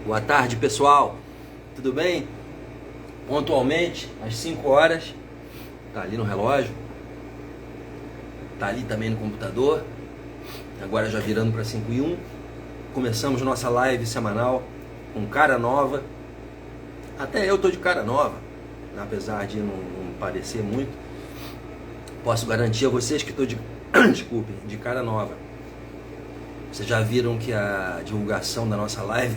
Boa tarde, pessoal. Tudo bem? Pontualmente, às 5 horas. Tá ali no relógio. Tá ali também no computador. Agora já virando para 5:01. Começamos nossa live semanal com cara nova. Até eu tô de cara nova, apesar de não parecer muito. Posso garantir a vocês que estou desculpem, de cara nova. Vocês já viram que a divulgação da nossa live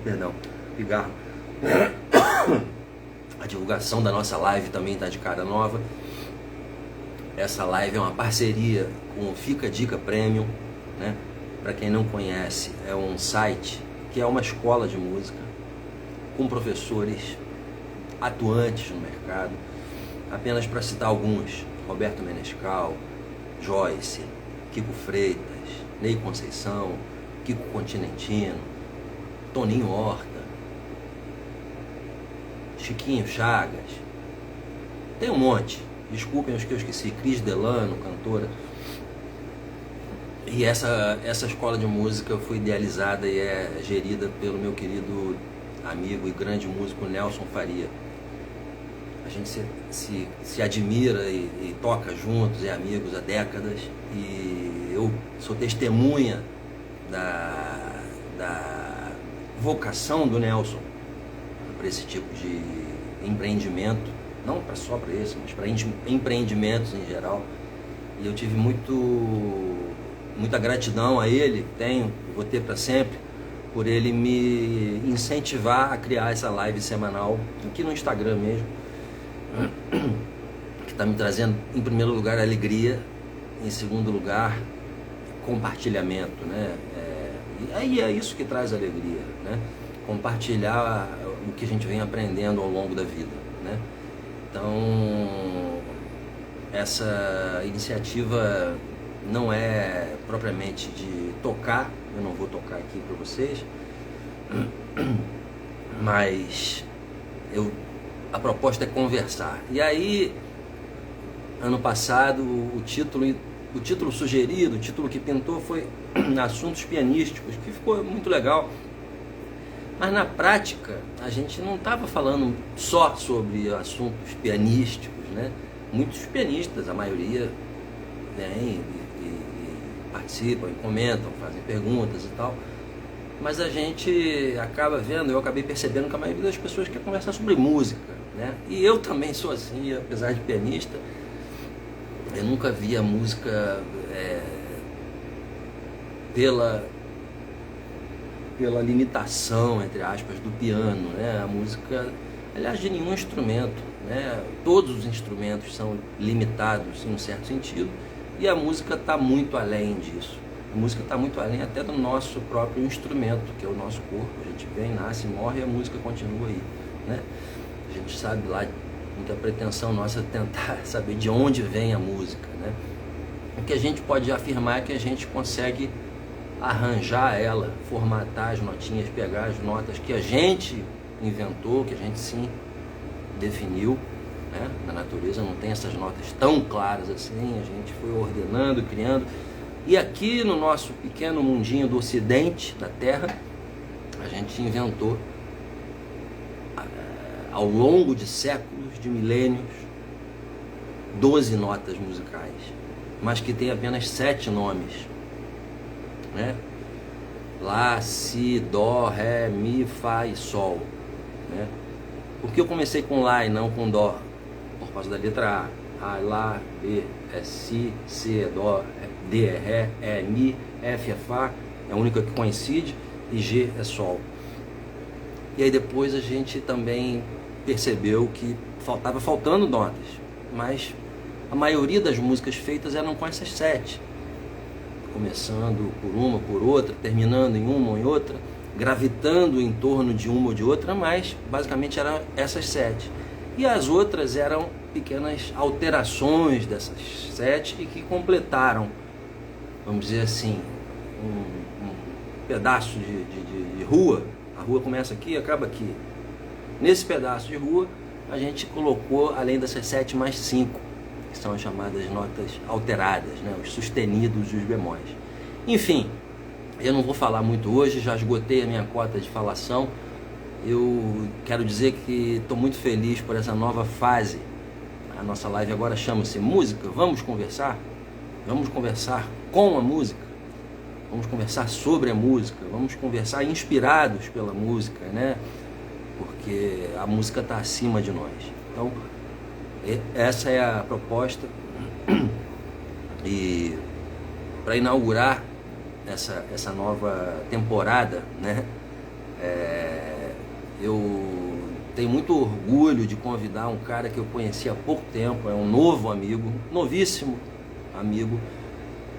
perdão, pigarro. A divulgação da nossa live também está de cara nova. Essa live é uma parceria com o Fica Dica Premium, né? Para quem não conhece, é um site que é uma escola de música com professores atuantes no mercado. Apenas para citar alguns: Roberto Menescal, Joyce, Kiko Freitas, Ney Conceição, Kiko Continentino, Toninho Horta, Chiquinho Chagas, tem um monte, desculpem os que eu esqueci, Cris Delano, cantora. E essa escola de música foi idealizada e é gerida pelo meu querido amigo e grande músico Nelson Faria. A gente se admira e toca juntos, é amigos há décadas, e eu sou testemunha da vocação do Nelson para esse tipo de empreendimento, não só para esse, mas para empreendimentos em geral. E eu tive muita gratidão a ele, vou ter para sempre, por ele me incentivar a criar essa live semanal, aqui no Instagram mesmo, que está me trazendo, em primeiro lugar, alegria, em segundo lugar, compartilhamento, né? E aí é isso que traz alegria, né? Compartilhar o que a gente vem aprendendo ao longo da vida, né? Então, essa iniciativa não é propriamente de tocar, eu não vou tocar aqui para vocês, mas a proposta é conversar. E aí, ano passado, o título sugerido, o título que pintou foi Assuntos Pianísticos, que ficou muito legal. Mas na prática, a gente não estava falando só sobre assuntos pianísticos, né? Muitos pianistas, a maioria, vem e participam, e comentam, fazem perguntas e tal. Mas a gente acaba vendo, eu acabei percebendo que a maioria das pessoas quer conversar sobre música, né? E eu também sou assim, apesar de pianista, eu nunca vi a música pela limitação, entre aspas, do piano, né? A música, aliás, de nenhum instrumento, né? Todos os instrumentos são limitados em um certo sentido, e a música está muito além disso. A música está muito além até do nosso próprio instrumento, que é o nosso corpo. A gente vem, nasce, morre e a música continua aí, né? A gente sabe lá, muita pretensão nossa é tentar saber de onde vem a música, né? O que a gente pode afirmar é que a gente consegue arranjar ela, formatar as notinhas, pegar as notas que a gente inventou, que a gente sim definiu, né? Na natureza não tem essas notas tão claras assim, a gente foi ordenando, criando. E aqui no nosso pequeno mundinho do ocidente da Terra, a gente inventou, ao longo de séculos, de milênios, 12 notas musicais, mas que tem apenas 7 nomes, né? Lá, Si, Dó, Ré, Mi, Fá e Sol, né? Por que eu comecei com Lá e não com Dó? Por causa da letra A, Lá, B é Si, C é Dó, D é Ré, E é Mi, F é Fá, é a única que coincide, e G é Sol. E aí depois a gente também percebeu que estava faltando notas, mas a maioria das músicas feitas eram com essas 7, começando por uma, por outra, terminando em uma ou em outra, gravitando em torno de uma ou de outra, mas basicamente eram essas 7. E as outras eram pequenas alterações dessas 7 e que completaram, vamos dizer assim, um pedaço de rua. A rua começa aqui e acaba aqui. Nesse pedaço de rua, a gente colocou, além dessas 7, mais 5, que são as chamadas notas alteradas, né? Os sustenidos e os bemóis. Enfim, Eu não vou falar muito hoje, já esgotei a minha cota de falação. Eu quero dizer que estou muito feliz por essa nova fase. A nossa live agora chama-se Música. Vamos conversar? Vamos conversar com a música. Vamos conversar sobre a música. Vamos conversar inspirados pela música, né? Porque a música está acima de nós. Então, essa é a proposta. E para inaugurar essa nova temporada, né? Eu tenho muito orgulho de convidar um cara que eu conheci há pouco tempo, é um novo amigo, novíssimo amigo,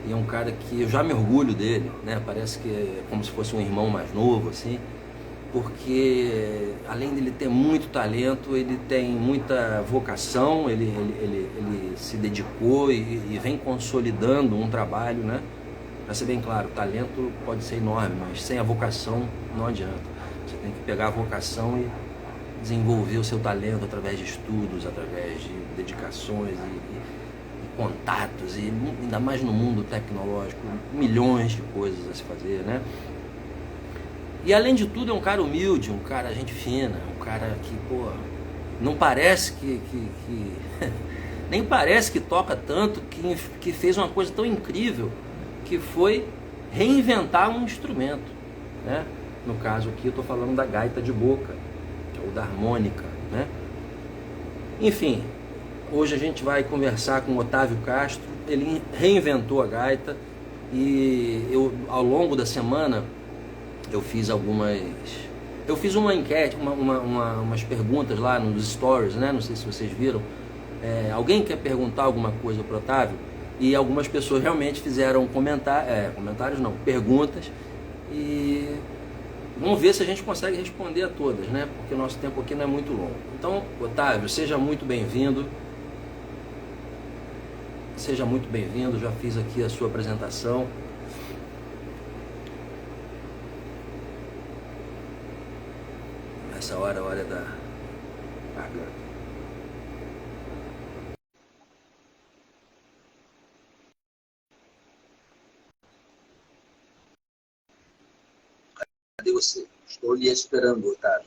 e é um cara que eu já me orgulho dele, né? Parece que é como se fosse um irmão mais novo, assim, porque além dele ter muito talento, ele tem muita vocação, ele se dedicou e vem consolidando um trabalho, né? Para ser bem claro, o talento pode ser enorme, mas sem a vocação não adianta. Você tem que pegar a vocação e desenvolver o seu talento através de estudos, através de dedicações e contatos, e ainda mais no mundo tecnológico, milhões de coisas a se fazer, né? E além de tudo é um cara humilde, um cara gente fina, um cara que, pô, não parece que nem parece que toca tanto, que fez uma coisa tão incrível, que foi reinventar um instrumento, né? No caso aqui eu estou falando da gaita de boca, ou da harmônica, né? Enfim, hoje a gente vai conversar com o Otávio Castro. Ele reinventou a gaita e eu, ao longo da semana, eu fiz uma enquete, umas perguntas lá nos stories, né? Não sei se vocês viram. Alguém quer perguntar alguma coisa para o Otávio? E algumas pessoas realmente fizeram comentários não, perguntas, e vamos ver se a gente consegue responder a todas, né? Porque o nosso tempo aqui não é muito longo. Então, Otávio, seja muito bem-vindo. Seja muito bem-vindo, já fiz aqui a sua apresentação. Essa hora é a hora da garganta. Cadê você? Estou lhe esperando, Otávio.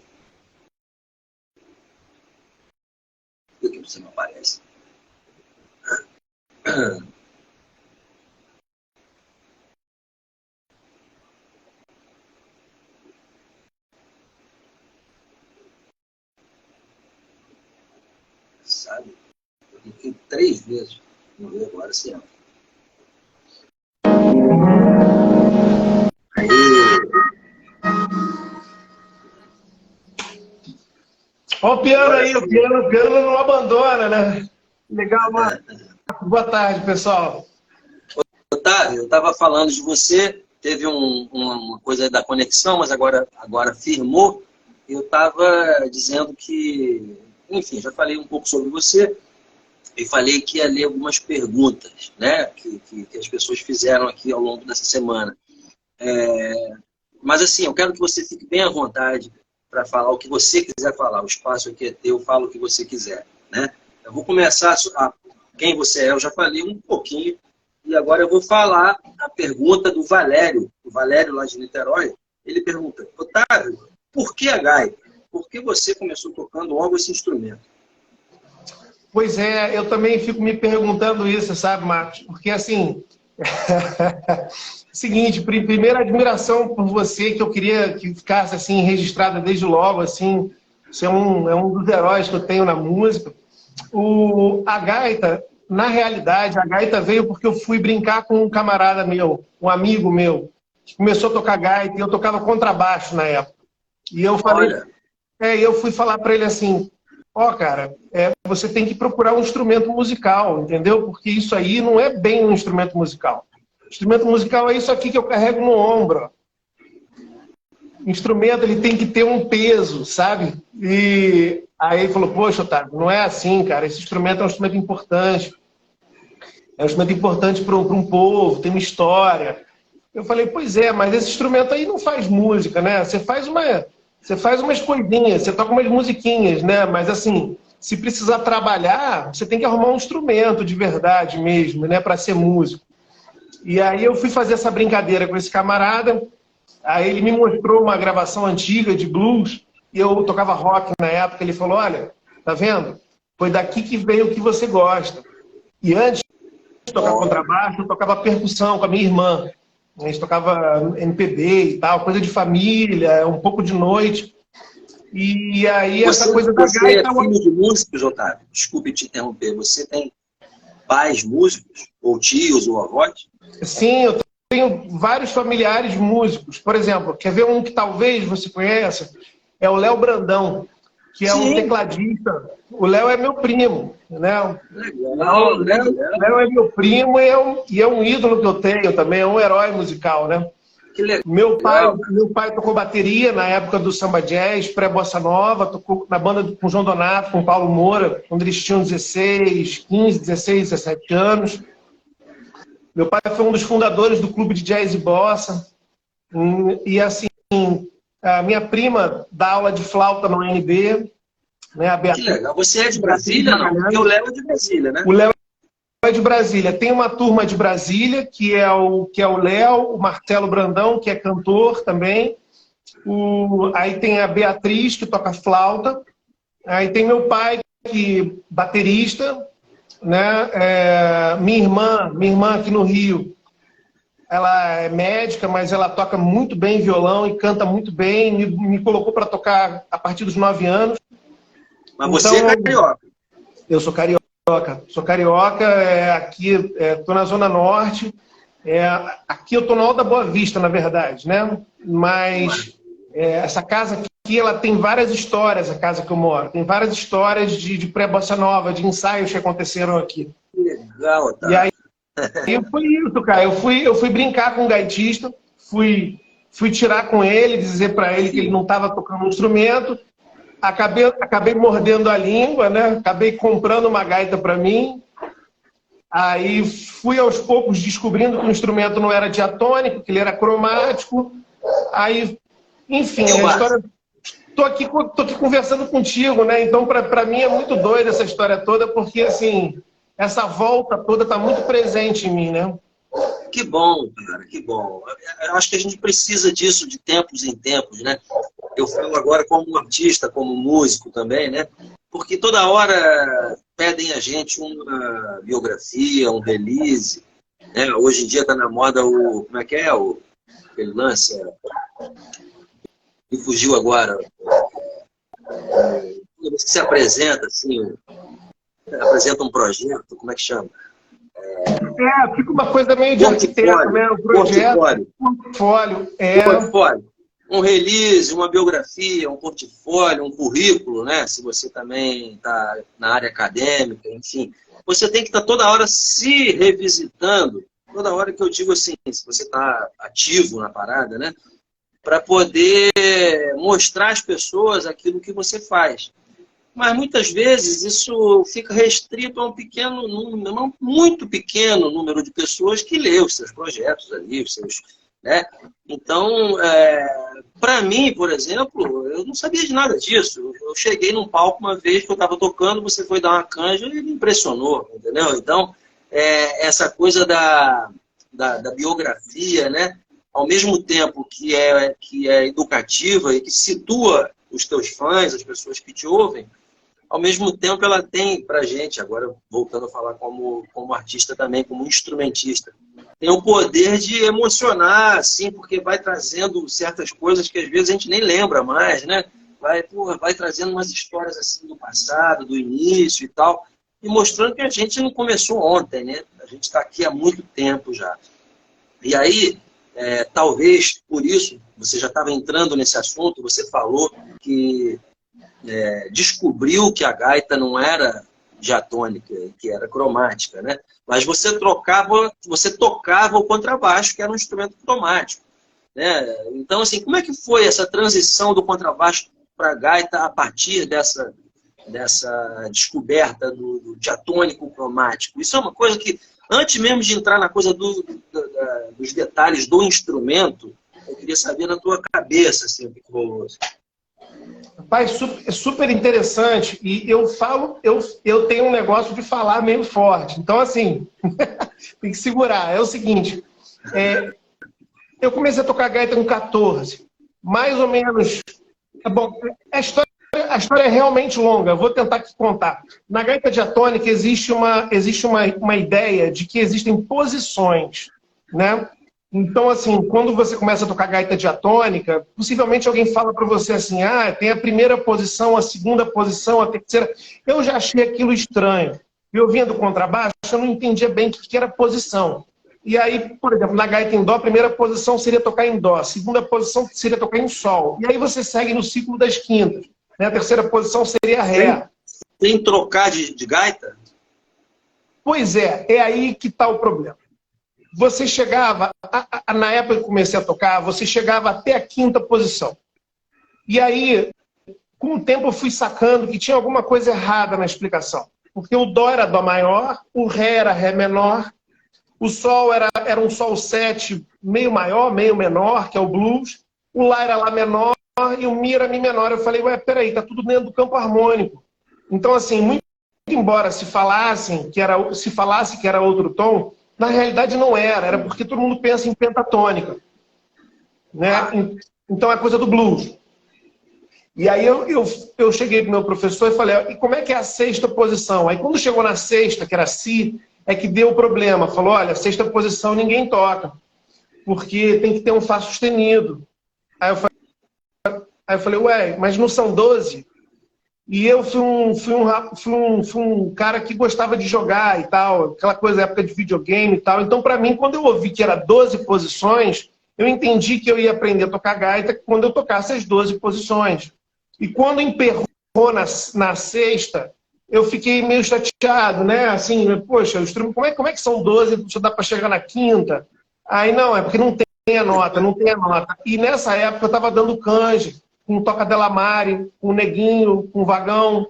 Por que você não aparece? Sabe? Eu cliquei 3 vezes. Vamos ver agora se entra. Aí. Olha o piano aí, o piano não abandona, né? Legal, mano. Boa tarde, pessoal. Otávio, eu estava falando de você, teve uma coisa da conexão, mas agora firmou. Eu estava dizendo que, enfim, já falei um pouco sobre você e falei que ia ler algumas perguntas, né, que as pessoas fizeram aqui ao longo dessa semana. Mas assim, eu quero que você fique bem à vontade para falar o que você quiser falar. O espaço aqui é teu, fala o que você quiser, né? Eu vou começar quem você é, eu já falei um pouquinho, e agora eu vou falar a pergunta do Valério. O Valério, lá de Niterói, ele pergunta: Otávio, por que a gaita? Por que você começou tocando logo esse instrumento? Pois é, eu também fico me perguntando isso, sabe, Marcos? Porque, assim, seguinte, primeira admiração por você, que eu queria que ficasse, assim, registrada desde logo, assim, você é um dos heróis que eu tenho na música. A gaita, na realidade, a gaita veio porque eu fui brincar com um camarada meu, um amigo meu, que começou a tocar gaita, e eu tocava contrabaixo na época. E eu falei, eu fui falar para ele assim: cara, você tem que procurar um instrumento musical, entendeu? Porque isso aí não é bem um instrumento musical. O instrumento musical é isso aqui que eu carrego no ombro. O instrumento, ele tem que ter um peso, sabe? E aí ele falou: poxa, Otávio, não é assim, cara. Esse instrumento é um instrumento importante. É um instrumento importante para um povo, tem uma história. Eu falei: pois é, mas esse instrumento aí não faz música, né? Você faz umas coisinhas, você toca umas musiquinhas, né? Mas assim, se precisar trabalhar, você tem que arrumar um instrumento de verdade mesmo, né? Para ser músico. E aí eu fui fazer essa brincadeira com esse camarada, aí ele me mostrou uma gravação antiga de blues, e eu tocava rock na época, ele falou, olha, tá vendo? Foi daqui que veio o que você gosta. E antes de tocar contrabaixo, eu tocava percussão com a minha irmã. A gente tocava MPB e tal, coisa de família, um pouco de noite. E aí essa coisa da Você gaita... é filho de músicos, Otávio? Desculpe te interromper. Você tem pais músicos? Ou tios, ou avós? Sim, eu tenho vários familiares músicos. Por exemplo, quer ver um que talvez você conheça? É o Léo Brandão, que é um tecladista. O Léo é meu primo, né? Legal, legal. Léo é meu primo e é um ídolo que eu tenho também, é um herói musical, né? Que legal. Meu pai tocou bateria na época do samba jazz, pré-bossa nova, tocou na banda com João Donato, com Paulo Moura, quando eles tinham 16, 15, 16, 17 anos. Meu pai foi um dos fundadores do clube de jazz e bossa. E assim, a minha prima dá aula de flauta no UNB, né? A Beatriz. Que legal. Você é de Brasília, não? Porque o Léo é de Brasília, né? O Léo é de Brasília. Tem uma turma de Brasília, que é o Léo, o Marcelo Brandão, que é cantor também. Aí tem a Beatriz, que toca flauta. Aí tem meu pai, que baterista, né? Minha irmã aqui no Rio, ela é médica, mas ela toca muito bem violão e canta muito bem. Me colocou para tocar a partir dos 9 anos. Mas você é carioca. Eu sou carioca. Sou carioca, aqui estou na Zona Norte. Aqui eu estou no Alto da Boa Vista, na verdade, né? Mas essa casa aqui, ela tem várias histórias, a casa que eu moro. Tem várias histórias de pré-bossa nova, de ensaios que aconteceram aqui. Que legal, tá? E aí foi isso, cara. Eu fui brincar com o gaitista, fui tirar com ele, dizer para ele que ele não estava tocando um instrumento. Acabei mordendo a língua, né? Acabei comprando uma gaita para mim. Aí fui aos poucos descobrindo que o instrumento não era diatônico, que ele era cromático. Aí, enfim, a história... Tô aqui conversando contigo, né? Então, para mim é muito doida essa história toda, porque assim, essa volta toda está muito presente em mim, né? Que bom, cara, que bom. Eu acho que a gente precisa disso de tempos em tempos, né? Eu falo agora como artista, como músico também, né? Porque toda hora pedem a gente uma biografia, um release, né? Hoje em dia está na moda como é que é? Aquele lance... Me fugiu agora. Toda vez que se apresenta, assim, apresenta um projeto, como é que chama? Fica uma coisa meio de arquiteto, né? Um projeto, portfólio. Portfólio. Um release, uma biografia, um portfólio, um currículo, né? Se você também está na área acadêmica, enfim. Você tem que estar toda hora se revisitando, toda hora que eu digo assim, se você está ativo na parada, né? Para poder mostrar às pessoas aquilo que você faz. Mas muitas vezes isso fica restrito a um pequeno número, um muito pequeno número de pessoas que lê os seus projetos ali, os seus, né? Então, para mim, por exemplo, eu não sabia de nada disso. Eu cheguei num palco uma vez que eu estava tocando, você foi dar uma canja e me impressionou, entendeu? Então, essa coisa da biografia, né? Ao mesmo tempo que é educativa e que situa os teus fãs, as pessoas que te ouvem, ao mesmo tempo ela tem pra gente, agora voltando a falar como artista também, como instrumentista, tem o poder de emocionar, assim, porque vai trazendo certas coisas que às vezes a gente nem lembra mais, né? Vai trazendo umas histórias assim do passado, do início e tal, e mostrando que a gente não começou ontem, né? A gente está aqui há muito tempo já. E aí, talvez por isso, você já estava entrando nesse assunto, você falou que descobriu que a gaita não era diatônica, que era cromática, né? Mas você tocava o contrabaixo, que era um instrumento cromático, né? Então, assim, como é que foi essa transição do contrabaixo para a gaita a partir dessa descoberta do diatônico cromático? Isso é uma coisa que, antes mesmo de entrar na coisa dos detalhes do instrumento, eu queria saber na tua cabeça, assim, o que rolou. Rapaz, é super interessante. E eu tenho um negócio de falar meio forte. Então, assim, tem que segurar. É o seguinte, Eu comecei a tocar gaita com 14. Mais ou menos. Bom, a história é realmente longa, eu vou tentar aqui contar. Na gaita diatônica existe uma ideia de que existem posições, né? Então, assim, quando você começa a tocar gaita diatônica, possivelmente alguém fala para você assim, tem a primeira posição, a segunda posição, a terceira. Eu já achei aquilo estranho. Eu vinha do contrabaixo, eu não entendia bem o que era posição. E aí, por exemplo, na gaita em dó, a primeira posição seria tocar em dó, a segunda posição seria tocar em sol. E aí você segue no ciclo das quintas. Né? A terceira posição seria ré. Sem trocar de gaita? Pois é aí que está o problema. Você chegava, na época que eu comecei a tocar, você chegava até a quinta posição. E aí, com o tempo, eu fui sacando que tinha alguma coisa errada na explicação. Porque o dó era dó maior, o ré era ré menor, o sol era um sol 7 meio maior, meio menor, que é o blues, o lá era lá menor e o mi era mi menor. Eu falei, peraí, tá tudo dentro do campo harmônico. Então, assim, muito embora se falasse que era outro tom, na realidade não era porque todo mundo pensa em pentatônica. Né? Então é coisa do blues. E aí eu cheguei pro meu professor e falei, e como é que é a sexta posição? Aí quando chegou na sexta, que era si, é que deu o problema. Falou, olha, sexta posição ninguém toca, porque tem que ter um Fá sustenido. Aí eu falei, mas não são 12? E eu fui um cara que gostava de jogar e tal, aquela coisa, época de videogame e tal. Então, para mim, quando eu ouvi que era 12 posições, eu entendi que eu ia aprender a tocar gaita quando eu tocasse as 12 posições. E quando emperrou na sexta, eu fiquei meio chateado, né? Assim, poxa, como é que são 12 só dá para chegar na quinta? Aí, não, é porque não tem a nota. E nessa época eu estava dando canje, com Toca Della Mare, com Neguinho, com Vagão.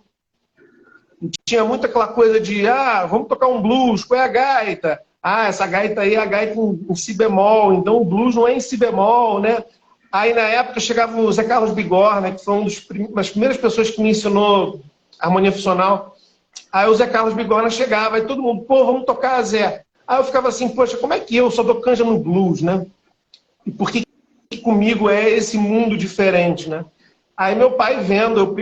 E tinha muito aquela coisa de, vamos tocar um blues, qual é a gaita? Essa gaita aí é a gaita em si bemol, então o blues não é em si bemol, né? Aí na época chegava o Zé Carlos Bigorna, que foi uma das primeiras pessoas que me ensinou harmonia funcional. Aí o Zé Carlos Bigorna chegava, e todo mundo, vamos tocar, Zé. Aí eu ficava assim, poxa, como é que eu só dou canja no blues, né? E por que comigo é esse mundo diferente, né? Aí meu pai vendo,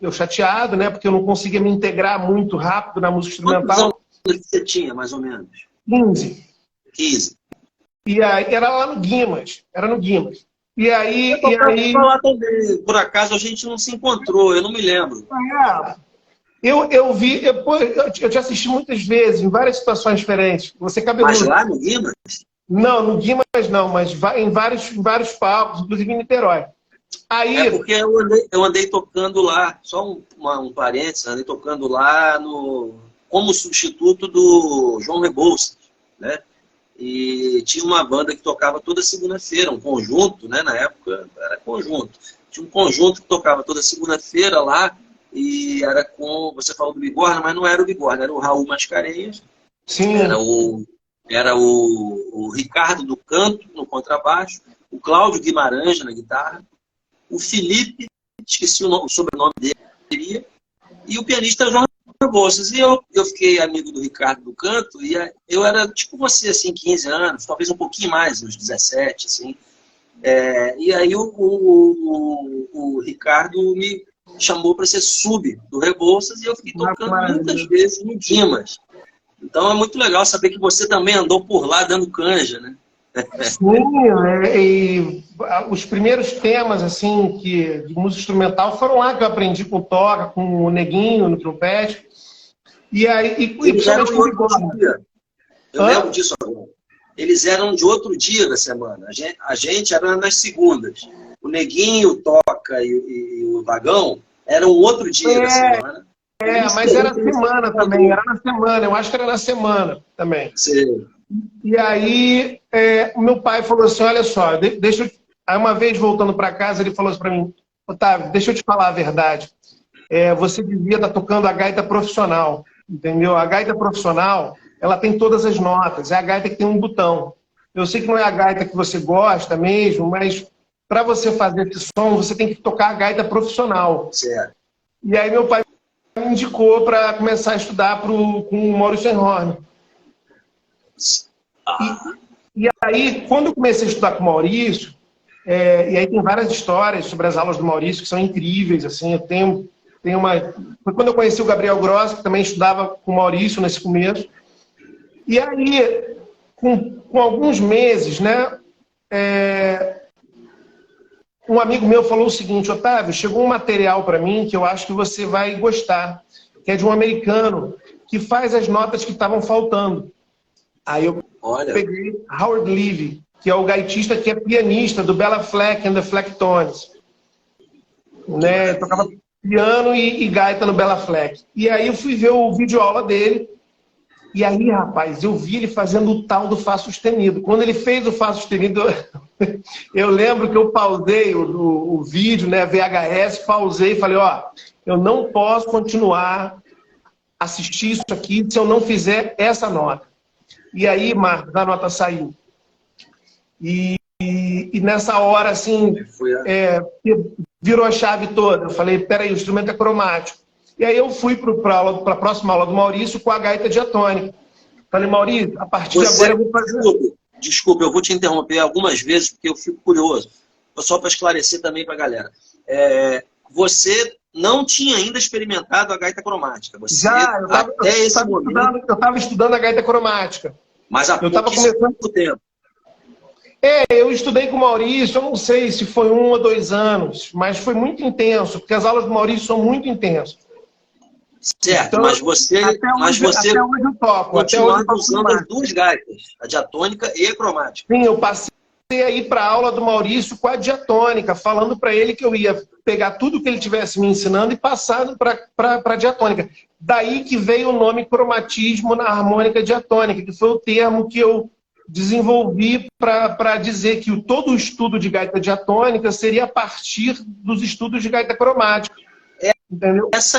eu chateado, né? Porque eu não conseguia me integrar muito rápido na música instrumental. Quantos anos você tinha, mais ou menos? 15. E aí, era lá no Guimas. E aí... Falar também. Por acaso a gente não se encontrou, eu não me lembro. Eu vi, eu te assisti muitas vezes, em várias situações diferentes. Você cabeludo. Mas lá no Guimas? Não, no Guimas não, mas em vários palcos, inclusive em Niterói. Aí... porque eu andei tocando lá, só um parênteses, andei tocando lá como substituto do João Rebouças, né? E tinha uma banda que tocava toda segunda-feira, um conjunto, né? Na época era conjunto. Tinha um conjunto que tocava toda segunda-feira lá, e era com, você falou do Bigorna, mas não era o Bigorna, era o Raul Mascarenhas. Sim. Era o Ricardo do canto, no contrabaixo, o Cláudio Guimarães na guitarra, o Felipe, esqueci o sobrenome dele, e o pianista João Rebouças. E eu fiquei amigo do Ricardo do canto, e eu era tipo você, assim, 15 anos, talvez um pouquinho mais, uns 17, assim. E aí o Ricardo me chamou para ser sub do Rebouças, e eu fiquei tocando muitas vezes no Dimas. Então é muito legal saber que você também andou por lá dando canja, né? Sim, e os primeiros temas assim de música instrumental foram lá que eu aprendi com Toca, com o Neguinho no trompete. E aí, eles eram de outro dia. Eu lembro disso agora. Eles eram de outro dia da semana. A gente era nas segundas. O Neguinho, o Toca e o Vagão eram outro dia da semana. Mas era semana também, era na semana, eu acho que era na semana também. Sim. E aí, o meu pai falou assim, olha só, Aí uma vez, voltando para casa, ele falou assim para mim, Otávio, deixa eu te falar a verdade. Você devia estar tocando a gaita profissional, entendeu? A gaita profissional, ela tem todas as notas, é a gaita que tem um botão. Eu sei que não é a gaita que você gosta mesmo, mas para você fazer esse som, você tem que tocar a gaita profissional. Certo. E aí meu pai me indicou para começar a estudar com o Maurício Einhorn. E aí, quando eu comecei a estudar com o Maurício, e aí tem várias histórias sobre as aulas do Maurício que são incríveis, assim, eu tenho uma... Foi quando eu conheci o Gabriel Gross, que também estudava com o Maurício nesse começo. E aí, com alguns meses, né, um amigo meu falou o seguinte: Otávio, chegou um material para mim que eu acho que você vai gostar, que é de um americano que faz as notas que estavam faltando. Aí eu peguei Howard Levy, que é o gaitista que é pianista do Bela Fleck and the Flecktones. Né? Tocava piano e gaita no Bela Fleck. E aí eu fui ver o vídeo aula dele. E aí, rapaz, eu vi ele fazendo o tal do Fá sustenido. Quando ele fez o Fá sustenido, eu lembro que eu pausei o vídeo, né, VHS, pausei e falei, ó, eu não posso continuar a assistir isso aqui se eu não fizer essa nota. E aí, Marcos, a nota saiu. E nessa hora, assim, virou a chave toda. Eu falei, peraí, o instrumento é cromático. E aí eu fui para a próxima aula do Maurício com a gaita diatônica. Falei, Maurício, a partir de agora eu vou fazer... Desculpa, eu vou te interromper algumas vezes, porque eu fico curioso. Só para esclarecer também para a galera. Você não tinha ainda experimentado a gaita cromática. Você, já, eu estava estudando a gaita cromática. Mas há pouco tempo. Eu estudei com o Maurício, eu não sei se foi 1 ou 2 anos, mas foi muito intenso, porque as aulas do Maurício são muito intensas. Certo, então, mas você até hoje eu toco, continuando usando as duas gaitas, a diatônica e a cromática. Sim, eu passei a ir para a aula do Maurício com a diatônica, falando para ele que eu ia pegar tudo que ele tivesse me ensinando e passando para a diatônica. Daí que veio o nome cromatismo na harmônica diatônica, que foi o termo que eu desenvolvi para dizer que todo o estudo de gaita diatônica seria a partir dos estudos de gaita cromática. Entendeu? Esse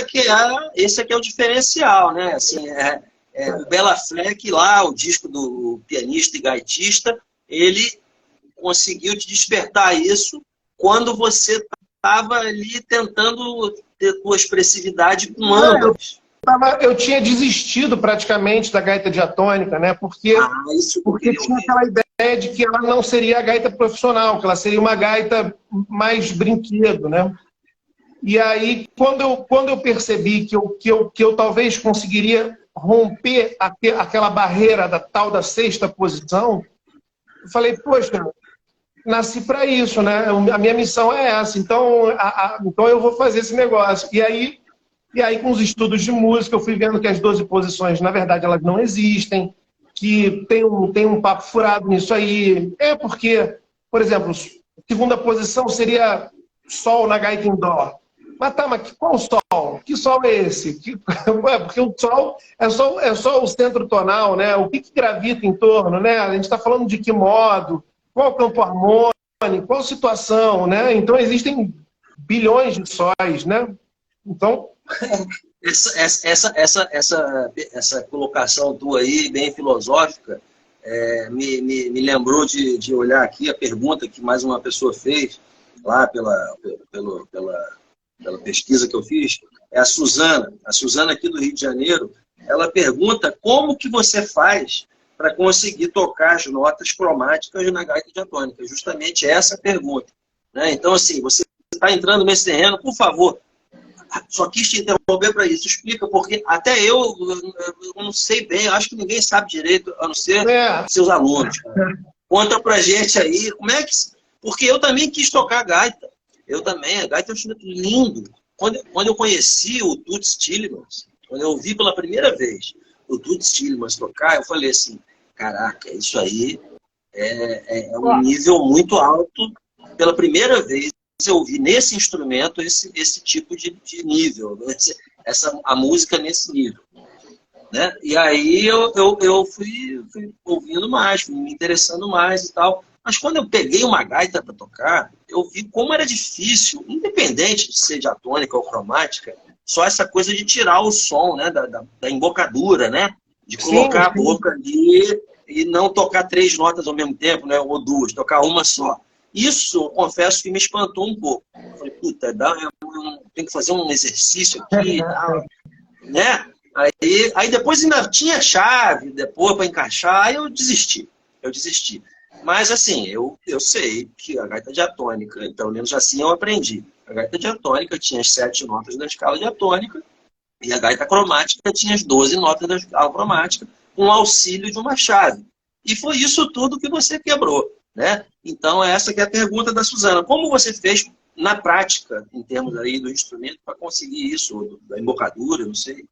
aqui é o diferencial, né? Assim, o Bela Fleck lá, o disco do pianista e gaitista, ele conseguiu te despertar isso quando você estava ali tentando ter tua expressividade com ambas. Eu tinha desistido praticamente da gaita diatônica, né? Porque tinha aquela ideia de que ela não seria a gaita profissional, que ela seria uma gaita mais brinquedo, né? E aí, quando eu percebi que eu talvez conseguiria romper aquela barreira da tal da 6ª posição, eu falei, poxa, nasci para isso, né? A minha missão é essa, então eu vou fazer esse negócio. E aí, com os estudos de música, eu fui vendo que as 12 posições, na verdade, elas não existem, que tem um papo furado nisso aí. Porque, por exemplo, 2ª posição seria Sol na gaita em Dó. Mas qual Sol? Que Sol é esse? Porque o Sol é só o centro tonal, né? O que gravita em torno, né? A gente está falando de que modo, qual campo harmônico, qual situação, né? Então existem bilhões de sóis, né? Então... Essa colocação tua aí, bem filosófica, me lembrou de olhar aqui a pergunta que mais uma pessoa fez lá pela pesquisa que eu fiz, é a Suzana. A Suzana aqui do Rio de Janeiro, ela pergunta como que você faz para conseguir tocar as notas cromáticas na gaita diatônica. Justamente essa pergunta. Né? Então, assim, você está entrando nesse terreno, por favor, só quis te interromper para isso. Explica, porque até eu não sei bem, acho que ninguém sabe direito, a não ser seus alunos. Cara. Conta pra gente aí, como é que... Porque eu também quis tocar gaita. A gaita é um instrumento lindo. Quando eu conheci o Toots Thielemans, quando eu ouvi pela primeira vez o Toots Thielemans tocar, eu falei assim, caraca, isso aí é um nível muito alto. Pela primeira vez eu ouvi nesse instrumento esse tipo de nível, a música nesse nível. Né? E aí eu fui ouvindo mais, fui me interessando mais e tal. Mas quando eu peguei uma gaita para tocar, eu vi como era difícil, independente de ser diatônica ou cromática, só essa coisa de tirar o som, né, da embocadura, né? De colocar a boca ali e não tocar 3 notas ao mesmo tempo, né, ou 2, tocar uma só. Isso, eu confesso que me espantou um pouco. Eu falei, puta, tem que fazer um exercício aqui e tal, né? Aí depois ainda tinha chave, depois para encaixar, aí eu desisti. eu desisti. Mas, assim, eu sei que a gaita diatônica, pelo menos assim eu aprendi. A gaita diatônica tinha as 7 notas da escala diatônica e a gaita cromática tinha as 12 notas da escala cromática com auxílio de uma chave. E foi isso tudo que você quebrou, né? Então, essa que é a pergunta da Suzana. Como você fez na prática, em termos aí do instrumento, para conseguir isso, da embocadura, não sei?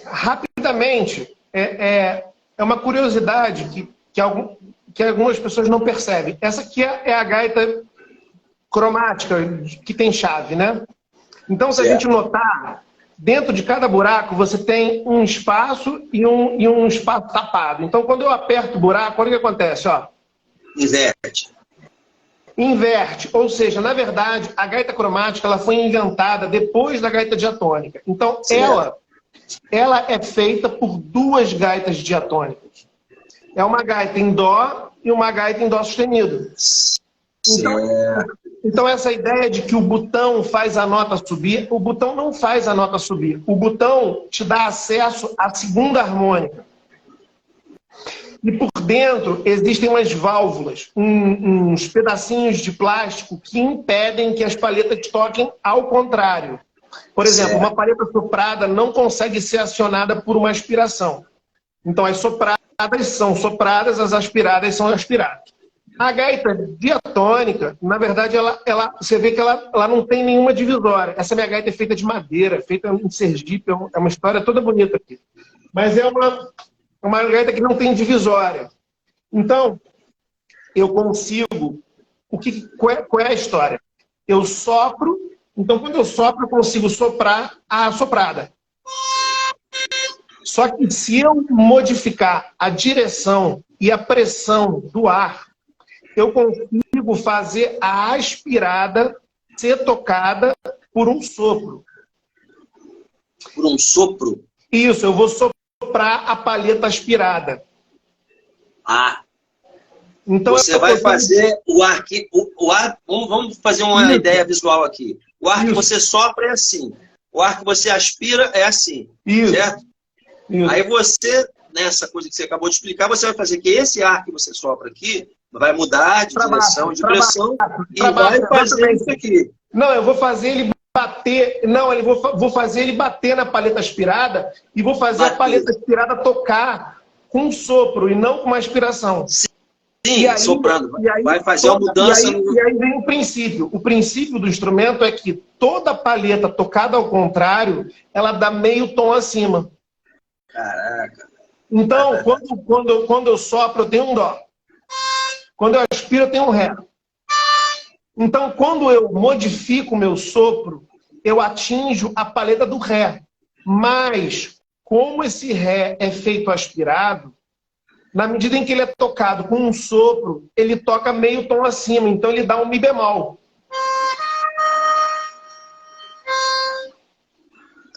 Rapidamente, é uma curiosidade que algumas pessoas não percebem. Essa aqui é a gaita cromática, que tem chave, né? Então, se a gente notar, dentro de cada buraco, você tem um espaço e um espaço tapado. Então, quando eu aperto o buraco, olha o que acontece, ó. Inverte. Inverte, ou seja, na verdade, a gaita cromática ela foi inventada depois da gaita diatônica. Então, ela é feita por 2 gaitas diatônicas. É uma gaita em dó e uma gaita em dó sustenido. Então, essa ideia de que o botão faz a nota subir, o botão não faz a nota subir. O botão te dá acesso à segunda harmônica. E por dentro existem umas válvulas, uns pedacinhos de plástico que impedem que as palhetas toquem ao contrário. Por exemplo, uma palheta soprada não consegue ser acionada por uma aspiração. Então, as sopradas são sopradas, as aspiradas são aspiradas. A gaita diatônica, na verdade, você vê que ela não tem nenhuma divisória. Essa minha gaita é feita de madeira, feita em Sergipe, é uma história toda bonita aqui. Mas é uma gaita que não tem divisória. Então, eu consigo... Qual é a história? Eu sopro, então quando eu sopro, eu consigo soprar a soprada. Só que se eu modificar a direção e a pressão do ar, eu consigo fazer a aspirada ser tocada por um sopro. Por um sopro? Isso, eu vou soprar a palheta aspirada. Então, você vai fazer o ar que... Vamos fazer uma ideia visual aqui. O ar que você sopra é assim. O ar que você aspira é assim. Certo? Isso. Aí você, nessa coisa que você acabou de explicar, você vai fazer que esse ar que você sopra aqui vai mudar de direção, de pressão e vai fazer isso aqui. Não, eu vou fazer ele bater... Não, vou fazer ele bater na palheta aspirada e vou fazer a palheta aspirada tocar com um sopro e não com uma aspiração. Sim, aí, soprando. Vai fazer uma mudança. E aí vem o princípio. O princípio do instrumento é que toda palheta tocada ao contrário, ela dá meio tom acima. Caraca. Então, quando eu sopro, eu tenho um dó. Quando eu aspiro, eu tenho um ré. Então, quando eu modifico o meu sopro, eu atinjo a palheta do ré. Mas, como esse ré é feito aspirado, na medida em que ele é tocado com um sopro, ele toca meio tom acima. Então, ele dá um mi bemol.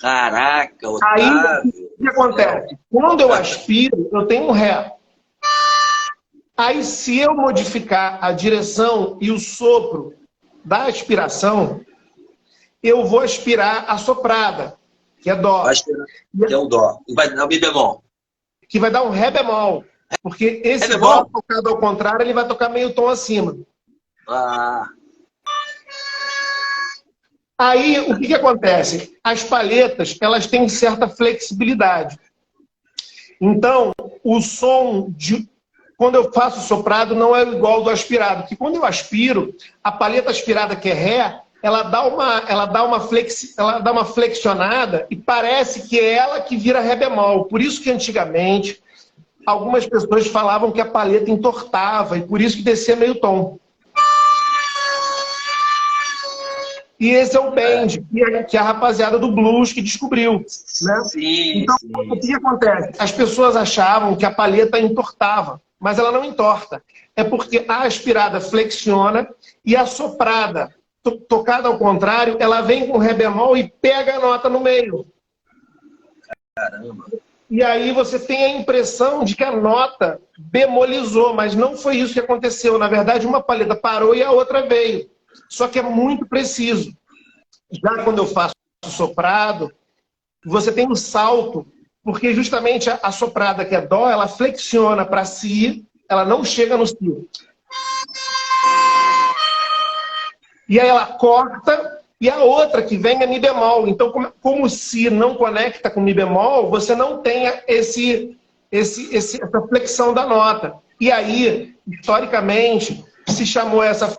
Caraca, Otávio. Aí, o que acontece? Quando eu aspiro, eu tenho um ré. Aí, se eu modificar a direção e o sopro da aspiração, eu vou aspirar a soprada, que é dó. Vai aspirar, que é o dó. E vai dar um mi bemol. Que vai dar um ré bemol. Porque esse dó tocado ao contrário, ele vai tocar meio tom acima. Aí, o que acontece? As palhetas, elas têm certa flexibilidade. Então, o som quando eu faço soprado não é igual ao do aspirado. Porque quando eu aspiro, a palheta aspirada, que é ré, ela dá uma flexionada e parece que é ela que vira ré bemol. Por isso que antigamente algumas pessoas falavam que a palheta entortava e por isso que descia meio tom. E esse é o bend, que é a rapaziada do blues que descobriu. Né? Sim, então, sim. O que acontece? As pessoas achavam que a palheta entortava, mas ela não entorta. É porque a aspirada flexiona e a soprada, tocada ao contrário, ela vem com ré bemol e pega a nota no meio. Caramba. E aí você tem a impressão de que a nota bemolizou, mas não foi isso que aconteceu. Na verdade, uma palheta parou e a outra veio. Só que é muito preciso. Já quando eu faço soprado, você tem um salto, porque justamente a soprada, que é dó, ela flexiona para si ela não chega no Si. E aí ela corta, e a outra que vem é Mi bemol. Então, como o Si não conecta com Mi bemol, você não tem essa flexão da nota. E aí, historicamente, se chamou essa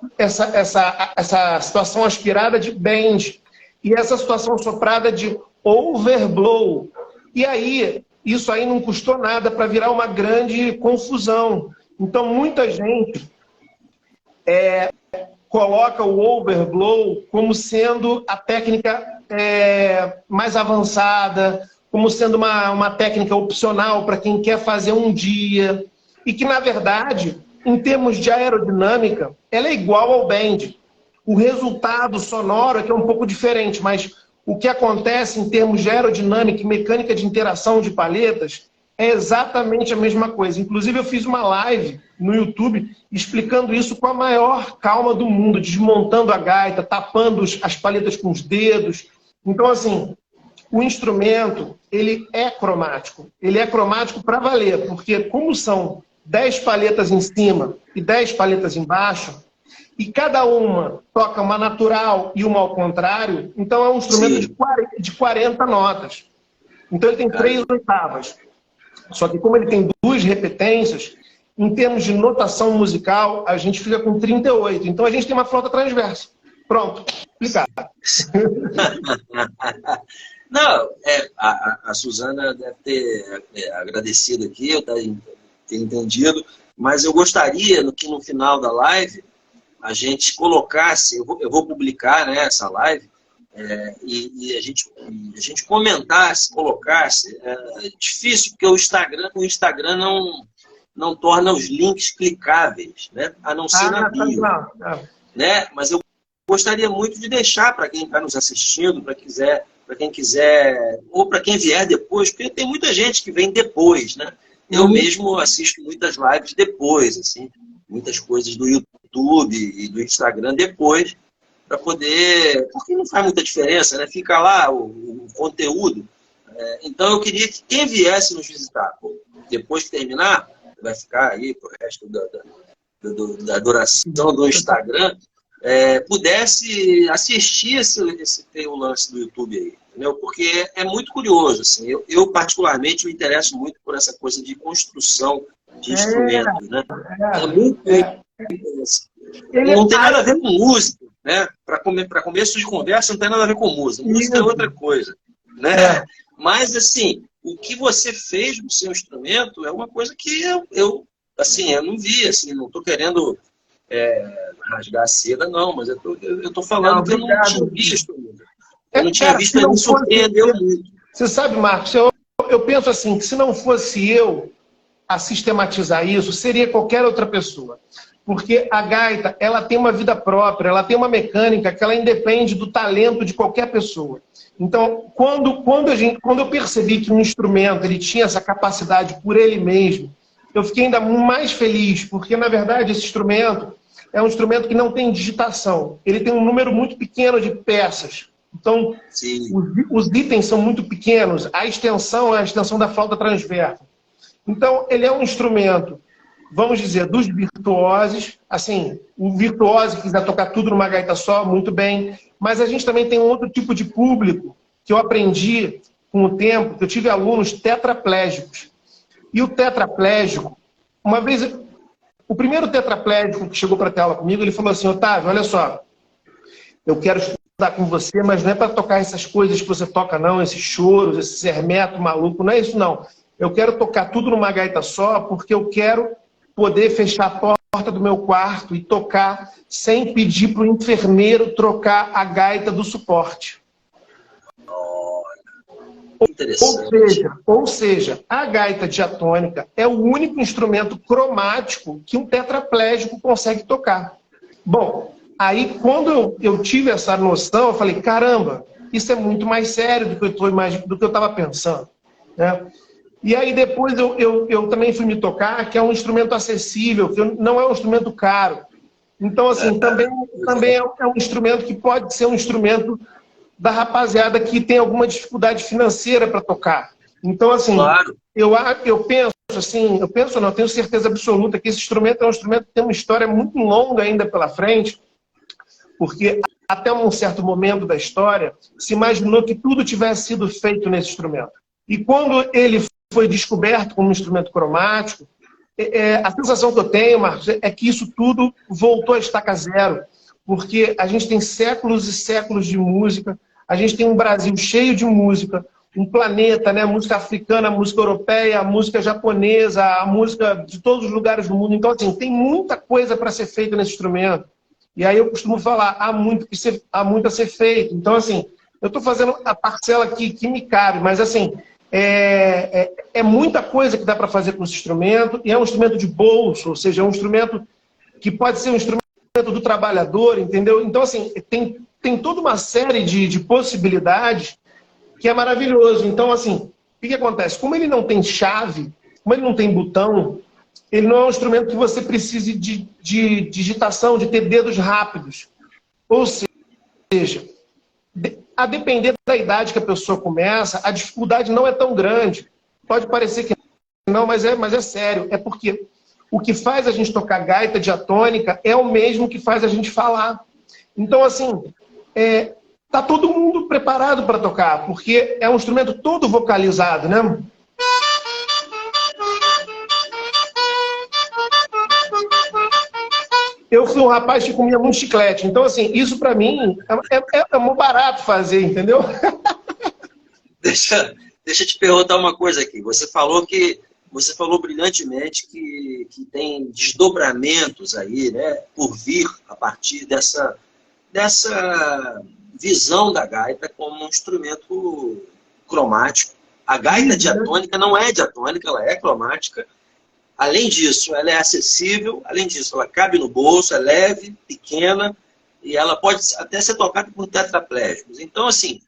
situação aspirada de bend, e essa situação soprada de overblow. E aí, isso aí não custou nada para virar uma grande confusão. Então, muita gente coloca o overblow como sendo a técnica mais avançada, como sendo uma técnica opcional para quem quer fazer um dia. E que, na verdade, em termos de aerodinâmica, ela é igual ao bend. O resultado sonoro é que é um pouco diferente, mas o que acontece em termos de aerodinâmica e mecânica de interação de palhetas é exatamente a mesma coisa. Inclusive, eu fiz uma live no YouTube explicando isso com a maior calma do mundo, desmontando a gaita, tapando as palhetas com os dedos. Então, assim, o instrumento, ele é cromático. Ele é cromático para valer, porque como são 10 palhetas em cima e 10 palhetas embaixo, e cada uma toca uma natural e uma ao contrário, então é um instrumento de 40 notas. Então ele tem 3 oitavas. Só que como ele tem 2 repetências, em termos de notação musical, a gente fica com 38. Então a gente tem uma flauta transversa. Pronto, explicado. Não, a Suzana deve ter agradecido aqui, eu ter entendido, mas eu gostaria que no final da live a gente colocasse, eu vou publicar, né, essa live, e a gente comentasse, colocasse. É difícil, porque o Instagram não torna os links clicáveis, né, a não ser na bio. Né? Mas eu gostaria muito de deixar para quem está nos assistindo, para quem quiser, ou para quem vier depois, porque tem muita gente que vem depois, né? Eu mesmo assisto muitas lives depois, assim, muitas coisas do YouTube e do Instagram depois, para poder... Porque não faz muita diferença, né? Fica lá o conteúdo. Então eu queria que quem viesse nos visitar, depois que terminar, vai ficar aí pro resto da duração do Instagram, pudesse assistir esse teu lance do YouTube aí, entendeu? Porque é muito curioso, assim. Eu particularmente me interesso muito por essa coisa de construção de instrumentos, né? É muito interessante. Não tem nada a ver com música, né? Para começo de conversa, não tem nada a ver com música. Música é outra coisa, né? Mas, assim, o que você fez no seu instrumento é uma coisa que eu não vi, assim, não estou querendo rasgar a seda, não, mas eu tô falando que eu não tinha visto. Eu não tinha visto, mas me surpreendeu muito. Você sabe, Marcos, eu penso assim, que se não fosse eu a sistematizar isso, seria qualquer outra pessoa. Porque a gaita, ela tem uma vida própria, ela tem uma mecânica que ela independe do talento de qualquer pessoa. Então, quando eu percebi que um instrumento ele tinha essa capacidade por ele mesmo, eu fiquei ainda mais feliz, porque, na verdade, esse instrumento é um instrumento que não tem digitação. Ele tem um número muito pequeno de peças. Então, os itens são muito pequenos. A extensão é a extensão da flauta transversa. Então, ele é um instrumento, vamos dizer, dos virtuosos. Assim, o virtuoso que quiser tocar tudo numa gaita só, muito bem. Mas a gente também tem um outro tipo de público que eu aprendi com o tempo, que eu tive alunos tetraplégicos. E o tetraplégico, uma vez... O primeiro tetraplégico que chegou para ter aula comigo, ele falou assim: Otávio, olha só, eu quero estudar com você, mas não é para tocar essas coisas que você toca, não, esses choros, esses hermeto maluco, não é isso, não. Eu quero tocar tudo numa gaita só, porque eu quero poder fechar a porta do meu quarto e tocar sem pedir para o enfermeiro trocar a gaita do suporte. Ou seja, a gaita diatônica é o único instrumento cromático que um tetraplégico consegue tocar. Bom, aí quando eu tive essa noção, eu falei, caramba, isso é muito mais sério do que eu estava pensando, né? E aí depois eu também fui me tocar que é um instrumento acessível, que não é um instrumento caro. Então, assim, também é um instrumento que pode ser um instrumento da rapaziada que tem alguma dificuldade financeira para tocar. Então, assim, claro. eu penso assim, não, tenho certeza absoluta que esse instrumento é um instrumento que tem uma história muito longa ainda pela frente, porque até um certo momento da história se imaginou que tudo tivesse sido feito nesse instrumento. E quando ele foi descoberto como um instrumento cromático, a sensação que eu tenho, Marcos, é que isso tudo voltou a estaca zero, porque a gente tem séculos e séculos de música, a gente tem um Brasil cheio de música, um planeta, né? Música africana, música europeia, a música japonesa, a música de todos os lugares do mundo. Então, assim, tem muita coisa para ser feita nesse instrumento. E aí eu costumo falar, há muito a ser feito. Então, assim, eu estou fazendo a parcela que me cabe, mas, assim, é muita coisa que dá para fazer com esse instrumento, e é um instrumento de bolso, ou seja, é um instrumento que pode ser um instrumento do trabalhador, entendeu? Então, assim, tem toda uma série de possibilidades que é maravilhoso. Então, assim, o que acontece? Como ele não tem chave, como ele não tem botão, ele não é um instrumento que você precise de digitação, de ter dedos rápidos. Ou seja, a depender da idade que a pessoa começa, a dificuldade não é tão grande. Pode parecer que não, mas é sério. É porque o que faz a gente tocar gaita diatônica é o mesmo que faz a gente falar. Então, assim, tá todo mundo preparado para tocar, porque é um instrumento todo vocalizado, né? Eu fui um rapaz que comia muito chiclete. Então, assim, isso para mim é muito barato fazer, entendeu? Deixa eu te perguntar uma coisa aqui. Você falou brilhantemente que tem desdobramentos aí, né, por vir a partir dessa visão da gaita como um instrumento cromático. A gaita diatônica não é diatônica, ela é cromática. Além disso, ela é acessível. Além disso, ela cabe no bolso, é leve, pequena, e ela pode até ser tocada por tetraplégicos. Então, assim,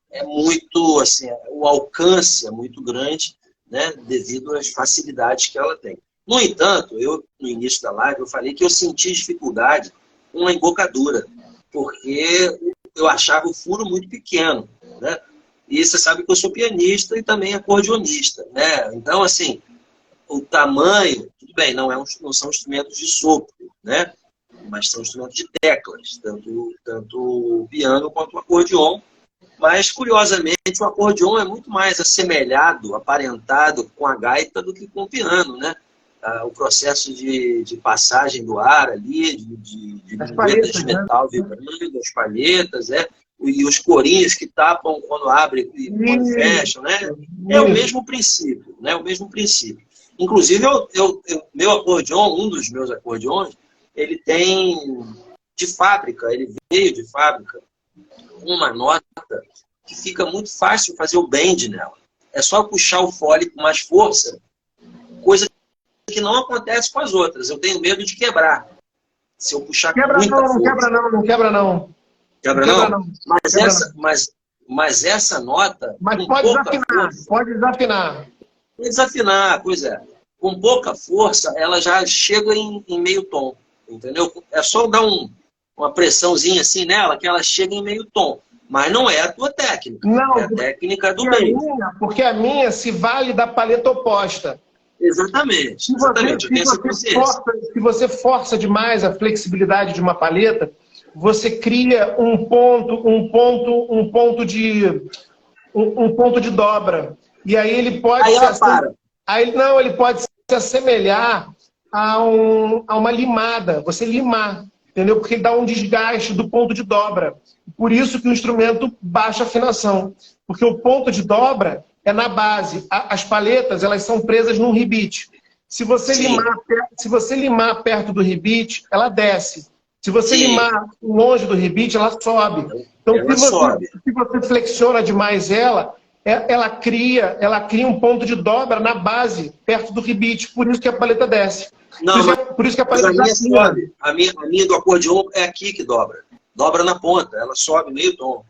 o alcance é muito grande, né, devido às facilidades que ela tem. No entanto, no início da live, eu falei que eu senti dificuldade com a embocadura, porque eu achava o furo muito pequeno, né? E você sabe que eu sou pianista e também acordeonista, né? Então, assim, o tamanho, tudo bem, não são instrumentos de sopro, né? Mas são instrumentos de teclas, tanto o piano quanto o acordeon. Mas, curiosamente, o acordeon é muito mais assemelhado, aparentado com a gaita do que com o piano, né? O processo de passagem do ar ali, de linguetas de metal vibrando, as palhetas, e os corinhos que tapam quando abre e quando fecham, né? É o mesmo princípio, né? O mesmo princípio. Inclusive, meu acordeon, um dos meus acordeões, ele tem de fábrica, ele veio de fábrica, uma nota que fica muito fácil fazer o bend nela. É só puxar o fole com mais força, coisa que não acontece com as outras. Eu tenho medo de quebrar. Se eu puxar com muita força... Não quebra não. Quebra não? Mas essa nota... Mas pode desafinar, pode desafinar. Pode desafinar, pois é. Com pouca força, ela já chega em meio tom, entendeu? É só dar uma pressãozinha assim nela, que ela chega em meio tom. Mas não é a tua técnica. Não, é a técnica do meio. Porque a minha se vale da paleta oposta. Exatamente. Se você força demais a flexibilidade de uma paleta, você cria um ponto de dobra. E aí ele pode ele pode se assemelhar a uma limada. Você limar, entendeu? Porque dá um desgaste do ponto de dobra. Por isso que o instrumento baixa afinação. Porque o ponto de dobra é na base. As paletas, elas são presas num rebite. Se você limar perto do rebite, ela desce. Se você limar longe do rebite, ela sobe. Então, se você flexiona demais ela cria um ponto de dobra na base, perto do rebite. Por isso que a paleta desce. Por isso que a paleta sobe. A minha do acordeon é aqui que dobra. Dobra na ponta, ela sobe meio tom.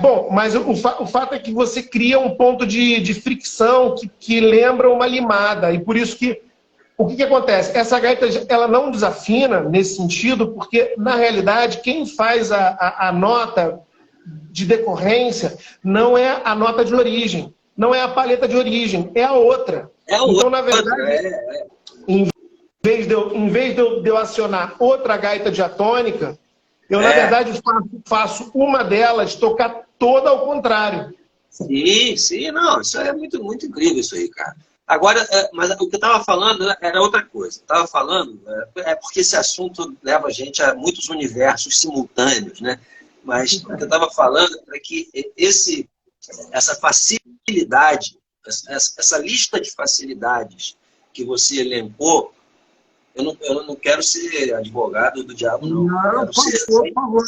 Bom, mas o fato é que você cria um ponto de fricção que lembra uma limada. E por isso que... O que acontece? Essa gaita ela não desafina nesse sentido, porque, na realidade, quem faz a nota de decorrência não é a nota de origem. não é a palheta de origem, é a outra. É o então, outro, na verdade, em vez de eu acionar outra gaita diatônica, eu, na verdade, faço uma delas tocar toda ao contrário. Sim, sim, não, isso é muito, muito incrível isso aí, cara. Agora, mas o que eu estava falando era outra coisa. Eu estava falando, porque esse assunto leva a gente a muitos universos simultâneos, né? Mas o que eu estava falando é que essa facilidade, essa lista de facilidades que você elencou, eu não quero ser advogado do diabo, não. Não, por favor,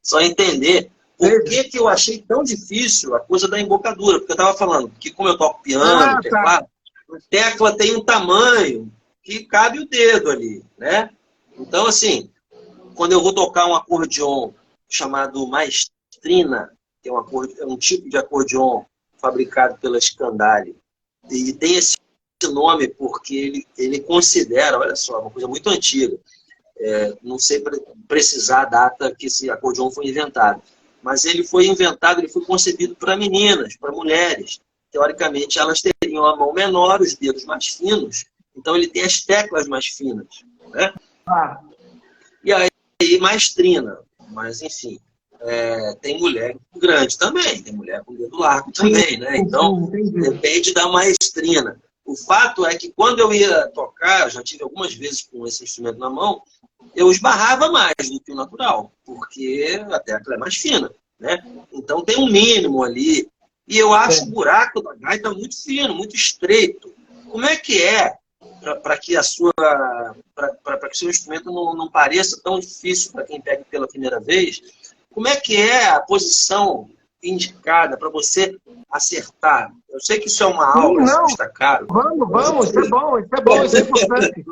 só entender por que eu achei tão difícil a coisa da embocadura. Porque eu estava falando que, como eu toco piano, teclado, a tecla tem um tamanho que cabe o dedo ali, né? Então, assim, quando eu vou tocar um acordeon chamado maestrina, que é um tipo de acordeon fabricado pela Scandale, e tem esse nome porque ele considera, olha só, uma coisa muito antiga, não sei precisar a data que esse acordeon foi inventado, mas ele foi inventado, ele foi concebido para meninas, para mulheres. Teoricamente, elas teriam a mão menor, os dedos mais finos, então ele tem as teclas mais finas, né? E aí, maestrina, mas enfim, tem mulher grande também, tem mulher com dedo largo também, né? Então, depende da maestrina. O fato é que quando eu ia tocar, eu já tive algumas vezes com esse instrumento na mão, eu esbarrava mais do que o natural, porque a tecla é mais fina, né? Então tem um mínimo ali. E eu acho o buraco da gaita muito fino, muito estreito. Como é que para que para que o seu instrumento não pareça tão difícil para quem pega pela primeira vez? Como é que é a posição indicada para você acertar? Eu sei que isso é uma aula, isso custa caro. Vamos, isso é bom, isso é importante.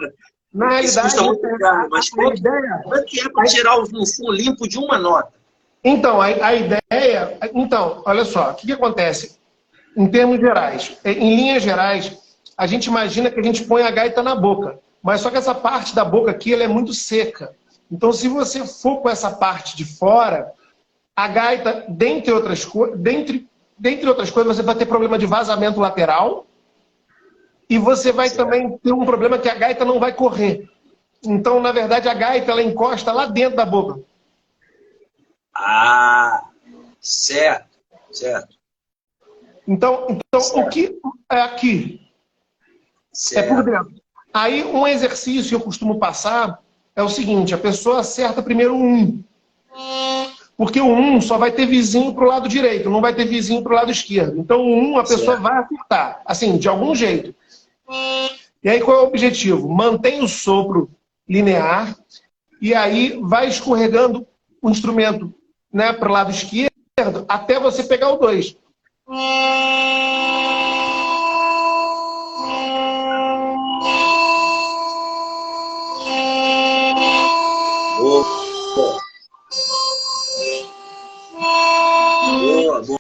Na realidade, isso custa muito caro, mas como é que é para tirar um som limpo de uma nota? Então, a ideia... Então, olha só, o que acontece? Em termos gerais, em linhas gerais, a gente imagina que a gente põe a gaita na boca, mas só que essa parte da boca aqui ela é muito seca. Então, se você for com essa parte de fora, a gaita, dentre outras coisas, você vai ter problema de vazamento lateral e você vai também ter um problema que a gaita não vai correr. Então, na verdade, a gaita ela encosta lá dentro da boca. Ah, certo. Então o que é aqui? Certo. É por dentro. Aí, um exercício que eu costumo passar é o seguinte, a pessoa acerta primeiro o 1. Porque o 1 só vai ter vizinho para o lado direito, não vai ter vizinho para o lado esquerdo. Então, o 1 a pessoa vai acertar, assim, de algum jeito. E aí, qual é o objetivo? Mantém o sopro linear e aí vai escorregando o instrumento, né, para o lado esquerdo até você pegar o 2.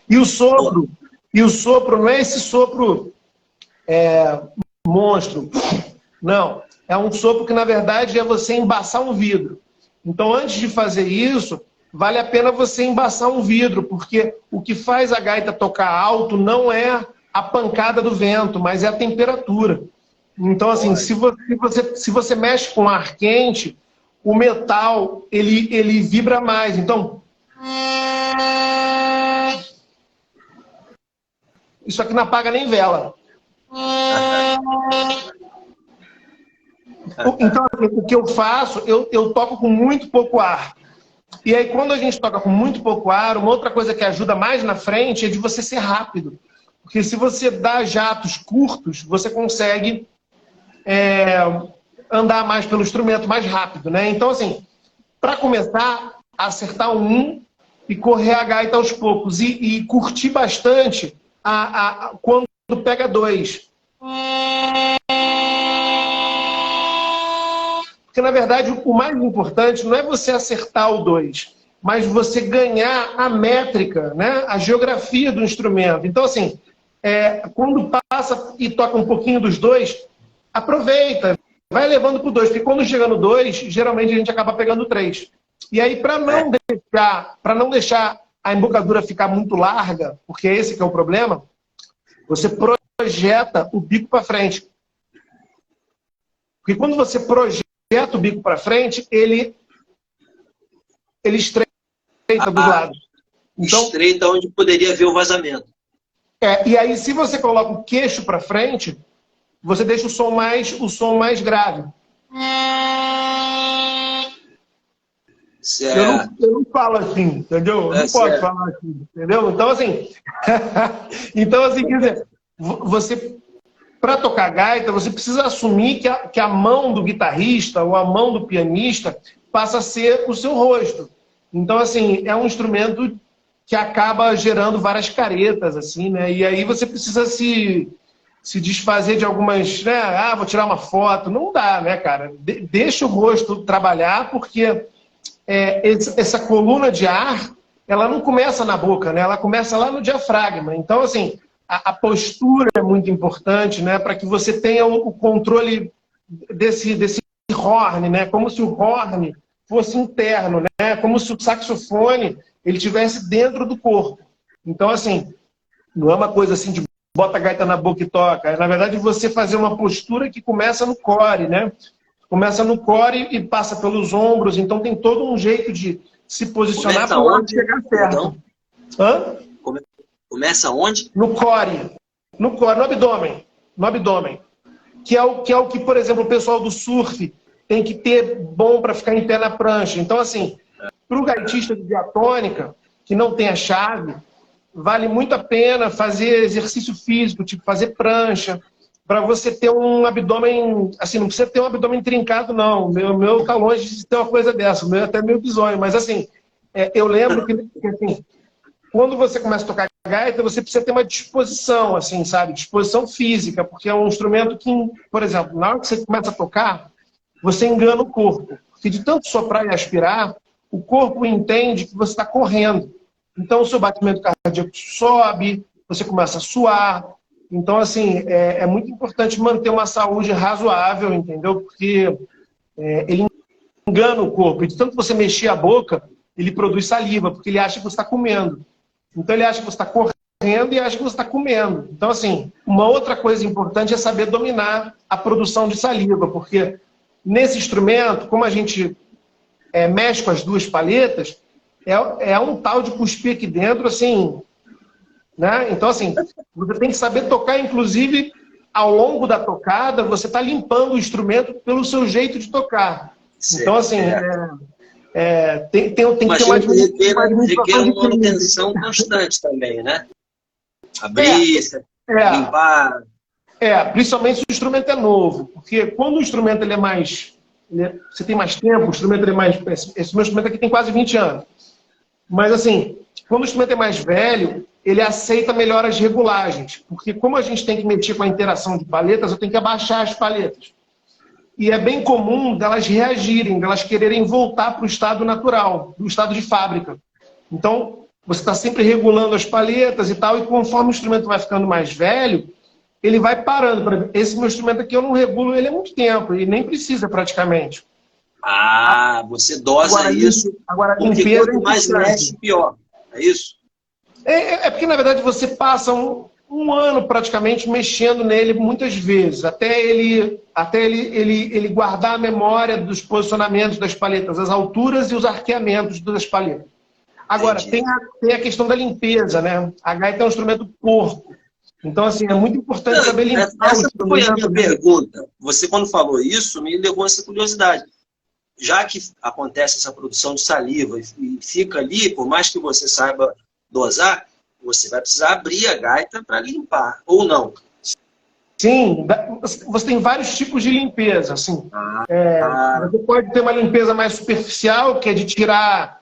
E o sopro não é esse sopro monstro. Não. É um sopro que, na verdade, é você embaçar um vidro. Então, antes de fazer isso, vale a pena você embaçar um vidro, porque o que faz a gaita tocar alto não é a pancada do vento, mas é a temperatura. Então, assim, se você mexe com ar quente, o metal, ele vibra mais. Então... Isso aqui não apaga nem vela. Então, o que eu faço, eu toco com muito pouco ar. E aí, quando a gente toca com muito pouco ar, uma outra coisa que ajuda mais na frente é de você ser rápido. Porque se você dá jatos curtos, você consegue andar mais pelo instrumento mais rápido, né? Então, assim, para começar, acertar o 1 e correr a gaita aos poucos. E curtir bastante quando pega 2. Porque, na verdade, o mais importante não é você acertar o 2, mas você ganhar a métrica, né? A geografia do instrumento. Então, assim, quando passa e toca um pouquinho dos 2, aproveita, vai levando para o 2, porque quando chega no 2, geralmente a gente acaba pegando o 3. E aí, para não deixar a embocadura ficar muito larga, porque esse que é o problema, você projeta o bico para frente. Porque quando você projeta o bico para frente, ele estreita dos lados. Então, estreita onde poderia ver o vazamento. E aí, se você coloca o queixo para frente, você deixa o som mais grave. Eu não falo assim, entendeu? Eu não posso falar assim, entendeu? Então, assim, quer dizer, você, para tocar gaita, você precisa assumir que a mão do guitarrista ou a mão do pianista passa a ser o seu rosto. Então, assim, é um instrumento que acaba gerando várias caretas, assim, né? E aí você precisa se desfazer de algumas, né? Ah, vou tirar uma foto. Não dá, né, cara? Deixa o rosto trabalhar, porque essa coluna de ar, ela não começa na boca, né? Ela começa lá no diafragma. Então, assim, a postura é muito importante, né? Para que você tenha o controle desse horn, né? Como se o horn fosse interno, né? Como se o saxofone ele estivesse dentro do corpo. Então, assim, não é uma coisa assim de bota a gaita na boca e toca. É, na verdade, você fazer uma postura que começa no core, né? Começa no core e passa pelos ombros. Então, tem todo um jeito de se posicionar para onde chegar perto. Hã? Começa onde? No core. No core, no abdômen. No abdômen. Que é o que, por exemplo, o pessoal do surf tem que ter bom para ficar em pé na prancha. Então, assim, para o gaitista de diatônica, que não tem a chave, vale muito a pena fazer exercício físico, tipo fazer prancha, para você ter um abdômen, assim, não precisa ter um abdômen trincado, não. O meu tá longe de ter uma coisa dessa, o meu é até meio bizonho, mas assim, eu lembro que assim, quando você começa a tocar gaita, você precisa ter uma disposição, assim, sabe? Disposição física, porque é um instrumento que, por exemplo, na hora que você começa a tocar, você engana o corpo. Porque de tanto soprar e aspirar, o corpo entende que você está correndo. Então, o seu batimento cardíaco sobe, você começa a suar. Então, assim, é muito importante manter uma saúde razoável, entendeu? Porque ele engana o corpo. E de tanto você mexer a boca, ele produz saliva, porque ele acha que você está comendo. Então, ele acha que você está correndo e acha que você está comendo. Então, assim, uma outra coisa importante é saber dominar a produção de saliva, porque nesse instrumento, como a gente mexe com as duas paletas, é um tal de cuspir aqui dentro, assim, né? Então, assim, você tem que saber tocar, inclusive, ao longo da tocada, você está limpando o instrumento pelo seu jeito de tocar. Certo, então, assim, tem que ter uma manutenção constante também, né? Abrir, limpar. Principalmente se o instrumento é novo. Porque quando o instrumento ele é mais... você tem mais tempo, o instrumento ele é mais... Esse meu instrumento aqui tem quase 20 anos. Mas, assim, quando o instrumento é mais velho, ele aceita melhor as regulagens. Porque como a gente tem que mexer com a interação de paletas, eu tenho que abaixar as paletas. E é bem comum delas reagirem, delas quererem voltar para o estado natural, do estado de fábrica. Então, você está sempre regulando as paletas e tal, e conforme o instrumento vai ficando mais velho, ele vai parando. Esse meu instrumento aqui eu não regulo ele há muito tempo, e nem precisa praticamente. Ah, você dosa isso, porque quanto mais mexe, pior. É isso? Porque, na verdade, você passa um ano praticamente mexendo nele muitas vezes, até ele guardar a memória dos posicionamentos das paletas, as alturas e os arqueamentos das paletas. Agora, tem a questão da limpeza, né? A gaita é um instrumento porco. Então, assim, é muito importante saber limpar. Essa foi a minha pergunta. Você, quando falou isso, me levou a essa curiosidade. Já que acontece essa produção de saliva e fica ali, por mais que você saiba dosar, você vai precisar abrir a gaita para limpar, ou não? Sim, você tem vários tipos de limpeza. Assim. Você pode ter uma limpeza mais superficial, que é de tirar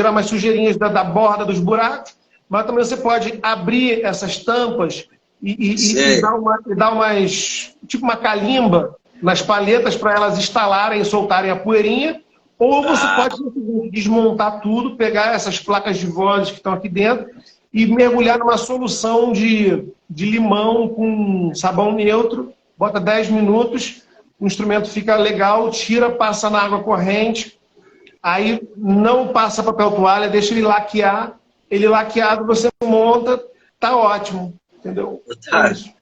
umas sujeirinhas da borda dos buracos, mas também você pode abrir essas tampas e dar umas, tipo uma calimba nas paletas para elas instalarem e soltarem a poeirinha, ou você pode desmontar tudo, pegar essas placas de voz que estão aqui dentro e mergulhar numa solução de limão com sabão neutro, bota 10 minutos, o instrumento fica legal, tira, passa na água corrente, aí não passa papel toalha, deixa ele laquear, ele laqueado você monta, tá ótimo. Entendeu? Otávio,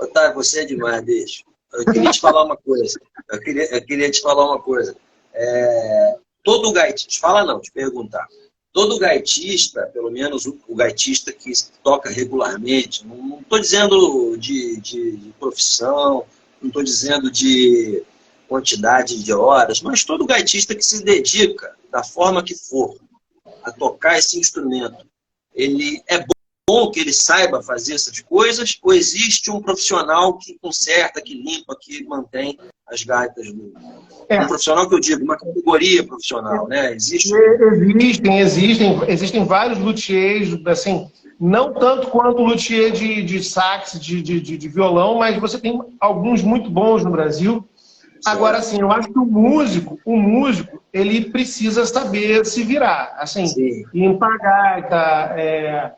Otávio, você é demais, bicho. Eu queria te falar uma coisa. Eu queria te falar uma coisa. Todo gaitista, fala não, te perguntar. Todo gaitista, pelo menos o gaitista que toca regularmente, não estou dizendo de profissão, não estou dizendo de quantidade de horas, mas todo gaitista que se dedica, da forma que for, a tocar esse instrumento, ele é bom que ele saiba fazer essas coisas, ou existe um profissional que conserta, que limpa, que mantém as gaitas do... Um profissional que eu digo, uma categoria profissional, né? Existem vários luthiers, assim, não tanto quanto o luthier de sax, de violão, mas você tem alguns muito bons no Brasil. Agora, assim, eu acho que o músico, ele precisa saber se virar, assim, limpar a gaita,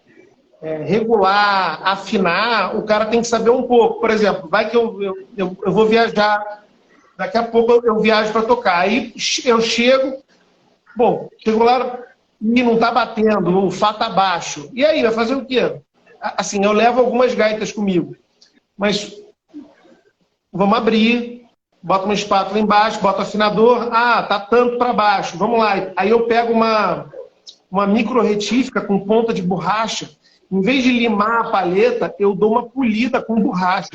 regular, afinar, o cara tem que saber um pouco. Por exemplo, vai que eu vou viajar, daqui a pouco eu viajo para tocar. Aí eu chego lá e não está batendo, o Fá tá baixo. E aí, vai fazer o quê? Assim, eu levo algumas gaitas comigo, mas vamos abrir, bota uma espátula embaixo, bota o afinador, tá tanto para baixo, vamos lá. Aí eu pego uma micro retífica com ponta de borracha. Em vez de limar a palheta, eu dou uma polida com borracha,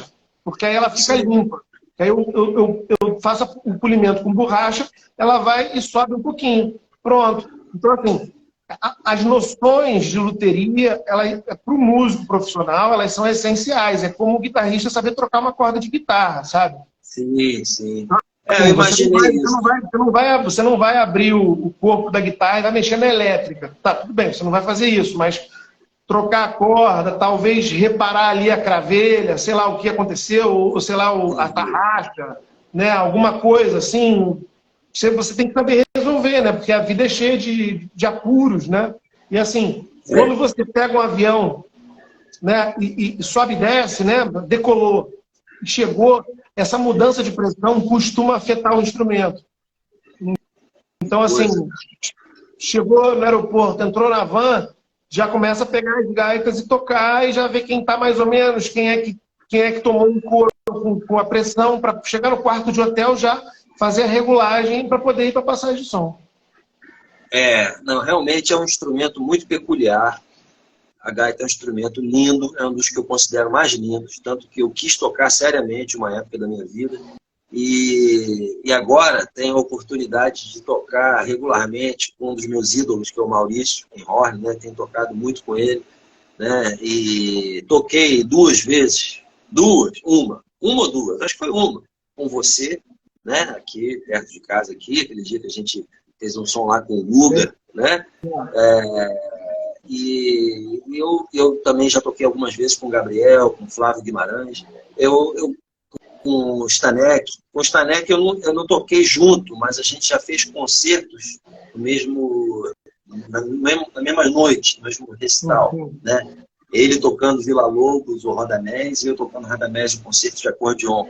porque aí ela fica limpa. Aí eu faço o polimento com borracha, ela vai e sobe um pouquinho. Pronto. Então, assim, as noções de luteria, para o músico profissional, elas são essenciais. É como o guitarrista saber trocar uma corda de guitarra, sabe? Sim, sim. Eu imaginei isso. Você não vai abrir o corpo da guitarra e vai mexer na elétrica. Tá, tudo bem, você não vai fazer isso, mas trocar a corda, talvez reparar ali a cravelha, sei lá o que aconteceu, ou sei lá, a tarraxa, né? Alguma coisa assim, você tem que saber resolver, né? Porque a vida é cheia de apuros, né? E assim, quando você pega um avião, né, e sobe e desce, né? Decolou, chegou, essa mudança de pressão costuma afetar o instrumento. Então, assim, chegou no aeroporto, entrou na van, já começa a pegar as gaitas e tocar e já vê quem está mais ou menos, quem é que tomou um couro com a pressão, para chegar no quarto de hotel já fazer a regulagem para poder ir para a passagem de som. Não, realmente é um instrumento muito peculiar. A gaita é um instrumento lindo, é um dos que eu considero mais lindos, tanto que eu quis tocar seriamente uma época da minha vida. E agora tenho a oportunidade de tocar regularmente com um dos meus ídolos, que é o Maurício, em Horn, né? Tenho tocado muito com ele, né? E toquei duas vezes, uma ou duas, acho que foi uma, com você, né? Aqui, perto de casa, aquele dia que a gente fez um som lá com o Luga, né? E eu também já toquei algumas vezes com o Gabriel, com o Flávio Guimarães. Com o Stanek. Com o Stanek eu não toquei junto, mas a gente já fez concertos na mesma noite, no mesmo recital. Né? Ele tocando Vila Lobos, o Rodamés, e eu tocando Rodamés, o concerto de acordeon.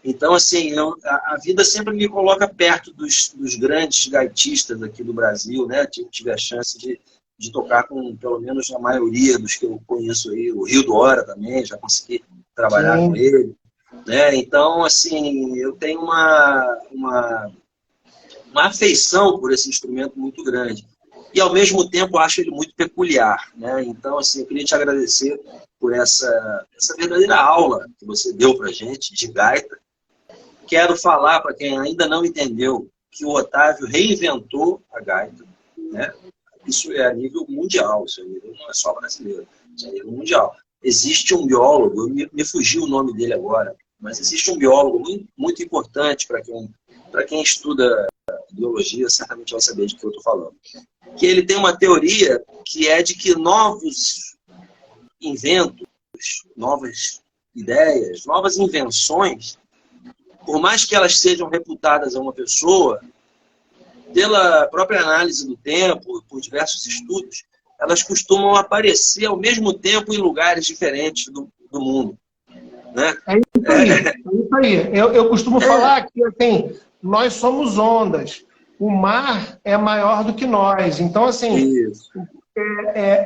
Então, assim, a vida sempre me coloca perto dos grandes gaitistas aqui do Brasil, né? Tive a chance de tocar com, pelo menos, a maioria dos que eu conheço aí. O Rio do Hora também, já consegui trabalhar com ele. Né? Então, assim, eu tenho uma afeição por esse instrumento muito grande. E, ao mesmo tempo, acho ele muito peculiar. Né? Então, assim, eu queria te agradecer por essa verdadeira aula que você deu para a gente de gaita. Quero falar para quem ainda não entendeu que o Otávio reinventou a gaita. Né? Isso é a nível mundial, isso não é só brasileiro, isso é a nível mundial. Existe um biólogo, me fugiu o nome dele agora, mas existe um biólogo muito, muito importante para quem estuda biologia, certamente vai saber de que eu estou falando. Que ele tem uma teoria que é de que novos inventos, novas ideias, novas invenções, por mais que elas sejam reputadas a uma pessoa, pela própria análise do tempo, por diversos estudos, elas costumam aparecer ao mesmo tempo em lugares diferentes do mundo. Né? É isso aí. Eu costumo falar que assim, nós somos ondas. o mar é maior do que nós. Então, assim,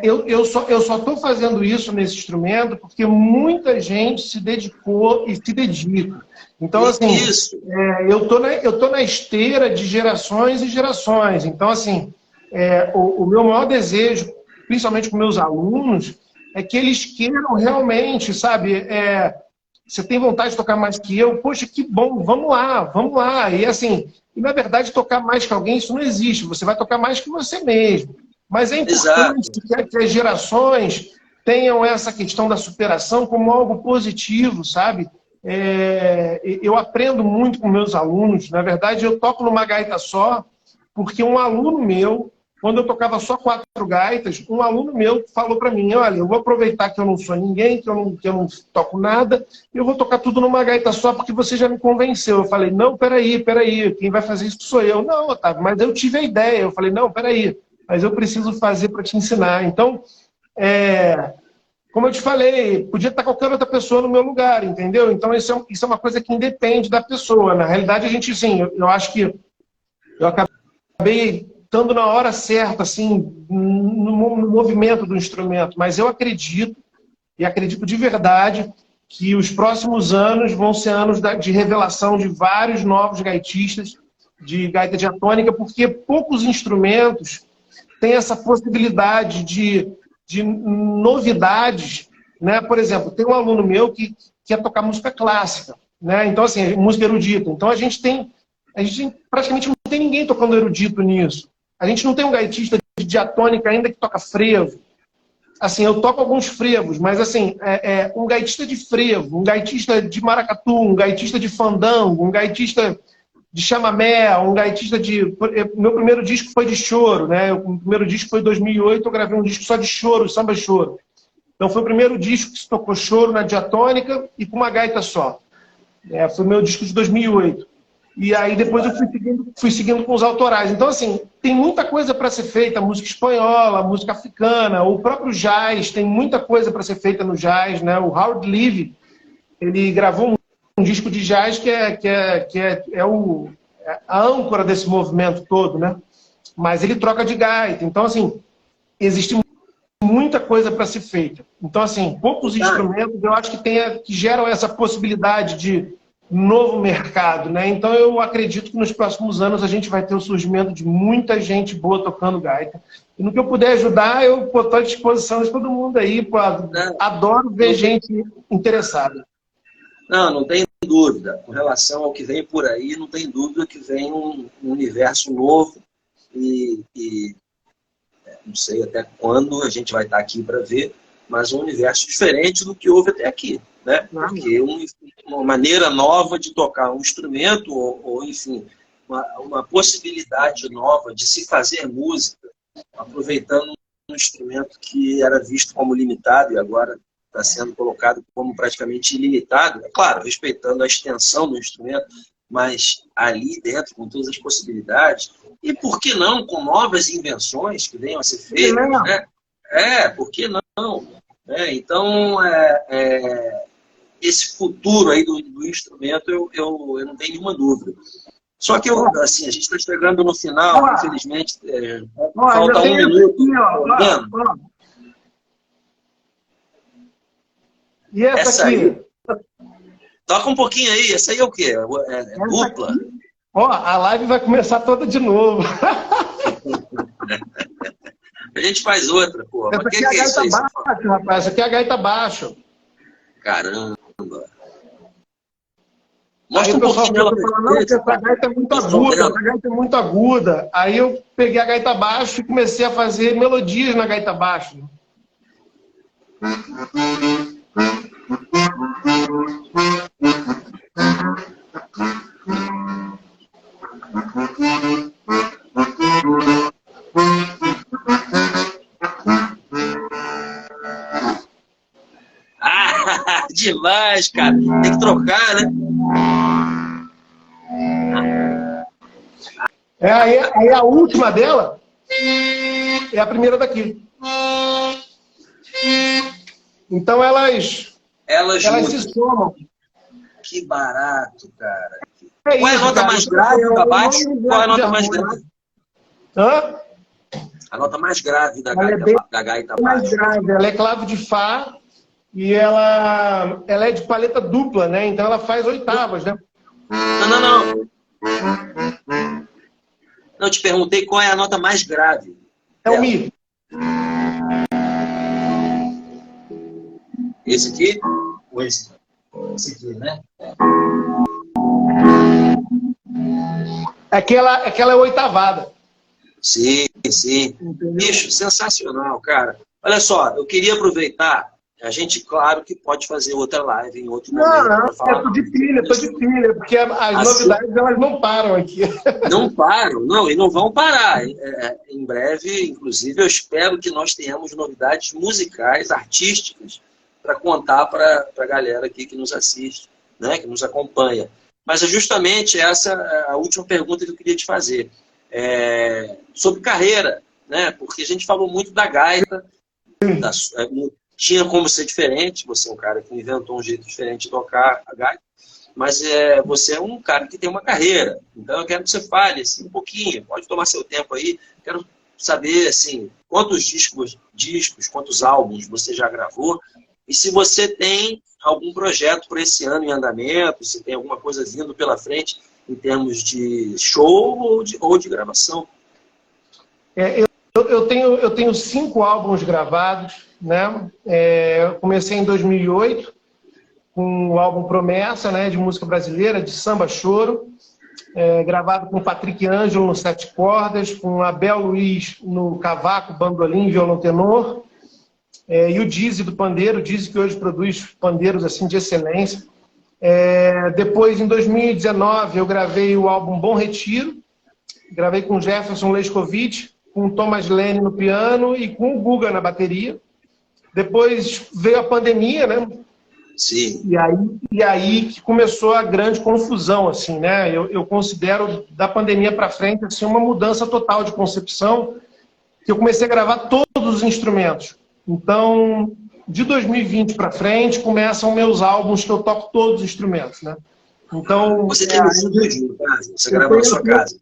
eu só estou fazendo isso nesse instrumento porque muita gente se dedicou e se dedica. Então, assim, eu tô na esteira de gerações e gerações. Então, assim, o meu maior desejo, principalmente com meus alunos, é que eles queiram realmente, sabe? Você tem vontade de tocar mais que eu? Poxa, que bom, vamos lá, vamos lá. E assim, na verdade, tocar mais que alguém, isso não existe. Você vai tocar mais que você mesmo. Mas é importante que as gerações tenham essa questão da superação como algo positivo, sabe? Eu aprendo muito com meus alunos. Na verdade, eu toco numa gaita só, porque um aluno meu, quando eu tocava só 4 gaitas, um aluno meu falou para mim, olha, eu vou aproveitar que eu não sou ninguém, que eu não toco nada, e eu vou tocar tudo numa gaita só, porque você já me convenceu. Eu falei, não, peraí, quem vai fazer isso sou eu. Não, Otávio, mas eu tive a ideia. Eu falei, não, peraí, mas eu preciso fazer para te ensinar. Então, como eu te falei, podia estar qualquer outra pessoa no meu lugar, entendeu? Então, isso é uma coisa que independe da pessoa. Na realidade, a gente, sim, eu acho que eu acabei estando na hora certa, assim, no movimento do instrumento. Mas eu acredito, e acredito de verdade, que os próximos anos vão ser anos de revelação de vários novos gaitistas de gaita diatônica, porque poucos instrumentos têm essa possibilidade de novidades, né? Por exemplo, tem um aluno meu que quer tocar música clássica, né? Então, assim, música erudita. Então, a gente praticamente não tem ninguém tocando erudito nisso. A gente não tem um gaitista de diatônica ainda que toca frevo. Assim, eu toco alguns frevos, mas assim, um gaitista de frevo, um gaitista de maracatu, um gaitista de fandango, um gaitista de chamamé, um gaitista de... Meu primeiro disco foi de choro, né? O primeiro disco foi em 2008, eu gravei um disco só de choro, samba choro. Então foi o primeiro disco que se tocou choro na diatônica e com uma gaita só. Foi o meu disco de 2008. E aí depois eu fui seguindo com os autorais. Então, assim, tem muita coisa para ser feita, música espanhola, música africana, o próprio jazz, tem muita coisa para ser feita no jazz, né? O Howard Levy, ele gravou um disco de jazz que é a âncora desse movimento todo, né? Mas ele troca de gaita. Então, assim, existe muita coisa para ser feita. Então, assim, poucos instrumentos eu acho que geram essa possibilidade de novo mercado, né? Então eu acredito que nos próximos anos a gente vai ter o surgimento de muita gente boa tocando gaita. E no que eu puder ajudar, eu estou à disposição de todo mundo aí. Adoro ver gente interessada. Não tem dúvida. Com relação ao que vem por aí, não tem dúvida que vem um universo novo e não sei até quando a gente vai estar aqui para ver, mas um universo diferente do que houve até aqui. Né? Porque uma maneira nova de tocar um instrumento, ou enfim, uma possibilidade nova de se fazer música, aproveitando um instrumento que era visto como limitado e agora está sendo colocado como praticamente ilimitado, é claro, respeitando a extensão do instrumento, mas ali dentro, com todas as possibilidades, e por que não com novas invenções que venham a ser feitas, né? Por que não? Então, esse futuro aí do instrumento, eu não tenho nenhuma dúvida. Só que assim, a gente está chegando no final, infelizmente, falta 1 minuto. E essa aqui? Aí, toca um pouquinho aí, essa aí é o quê? É dupla? Aqui, a live vai começar toda de novo. A gente faz outra, pô. Essa aqui é a gaita baixo, rapaz. Essa aqui é a gaita baixo. Caramba. Mostra aí um pouquinho dela. Não, essa gaita é muito aguda, essa gaita é muito aguda. Aí eu peguei a gaita baixo e comecei a fazer melodias na gaita baixo. Demais, cara. Tem que trocar, né? Aí a última dela é a primeira daqui. Então elas se somam. Que barato, cara. É Qual é a isso, nota cara. mais grave da baixo? Qual é a nota mais harmônica. grave? Hã? A nota mais grave da Ela é gaita, bem da gaita mais baixo. grave. Ela é clave de Fá e ela é de paleta dupla, né? Então ela faz oitavas, né? Não. Não, eu te perguntei qual é a nota mais grave. É o Mi. Esse aqui? Ou esse? Esse aqui, né? Aquela é oitavada. Sim. Entendeu? Bicho, sensacional, cara. Olha só, eu queria aproveitar. A gente, claro, que pode fazer outra live em outro momento Não, para falar. eu tô de pilha, porque as Assim, novidades elas não param aqui. não param, não, e não vão parar. Em breve, inclusive, eu espero que nós tenhamos novidades musicais, artísticas, para contar para a galera aqui que nos assiste, né, que nos acompanha. Mas é justamente essa a última pergunta que eu queria te fazer. Sobre carreira, né? Porque a gente falou muito da gaita, tinha como ser diferente, você é um cara que inventou um jeito diferente de tocar a gaita, mas você é um cara que tem uma carreira, então eu quero que você fale assim, um pouquinho, pode tomar seu tempo aí, quero saber assim, quantos discos, quantos álbuns você já gravou, e se você tem algum projeto para esse ano em andamento, se tem alguma coisa vindo pela frente em termos de show ou de gravação. Eu tenho 5 álbuns gravados, né? Eu comecei em 2008 com o álbum Promessa, né, de música brasileira, de samba choro, gravado com Patrick Ângelo no 7 cordas, com Abel Luiz no cavaco, bandolim, violão tenor, e o Dizzy do pandeiro, o Dizzy que hoje produz pandeiros assim de excelência. Depois, em 2019, eu gravei o álbum Bom Retiro, gravei com Jefferson Leskovic, com Thomas Lenny no piano e com o Guga na bateria. Depois veio a pandemia, né? Sim. E aí que começou a grande confusão, assim, né? Eu considero da pandemia para frente assim uma mudança total de concepção, que eu comecei a gravar todos os instrumentos. Então, de 2020 para frente começam meus álbuns que eu toco todos os instrumentos, né? Então, você tem um estúdio no caso? Você grava na sua casa?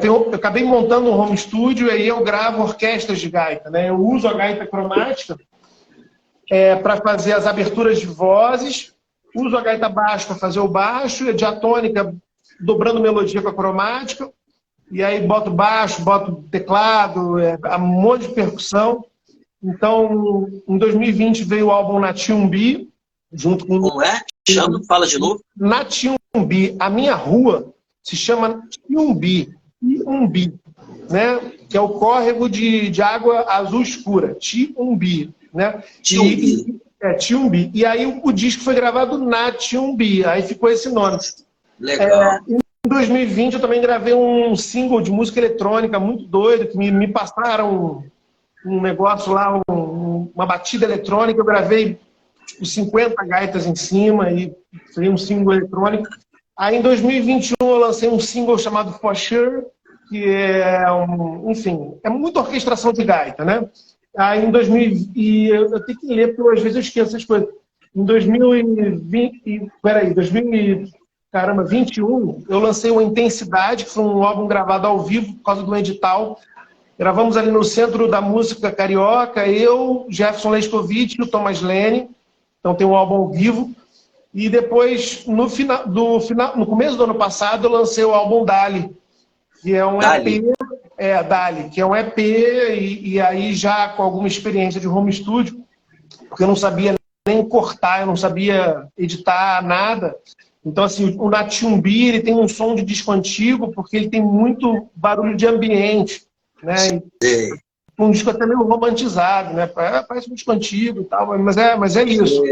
Eu acabei montando um home studio e aí eu gravo orquestras de gaita, né? Eu uso a gaita cromática para fazer as aberturas de vozes, uso a gaita baixo para fazer o baixo, e a diatônica dobrando melodia com a cromática, e aí boto baixo, boto teclado, um monte de percussão. Então, em 2020 veio o álbum Natiumbi, junto com... Como é? Chama? Fala de novo. Natiumbi. A minha rua se chama Tiumbi, né? Que é o córrego de água azul escura, Tiumbi, né? Tiumbi. E aí o disco foi gravado na Tiumbi, aí ficou esse nome. Legal. Em 2020 eu também gravei um single de música eletrônica muito doido, que me passaram um negócio lá, uma batida eletrônica, eu gravei tipo, 50 gaitas em cima e foi um single eletrônico. Aí em 2021 eu lancei um single chamado For Sure, que enfim, é muita orquestração de gaita, né? Aí em 2020, e eu tenho que ler porque às vezes eu esqueço essas coisas. Em 2021, eu lancei o Intensidade, que foi um álbum gravado ao vivo por causa do edital. Gravamos ali no Centro da Música Carioca, eu, Jefferson Leskovic e o Thomas Lenny. Então tem um álbum ao vivo. E depois, no começo do ano passado, eu lancei o álbum Dali, que é um EP. Dali, que é um EP, e aí já com alguma experiência de home studio, porque eu não sabia nem cortar, eu não sabia editar nada. Então, assim, o Natiumbi, ele tem um som de disco antigo, porque ele tem muito barulho de ambiente, né? Um disco até meio romantizado, né? Parece um disco antigo e tal, mas é isso.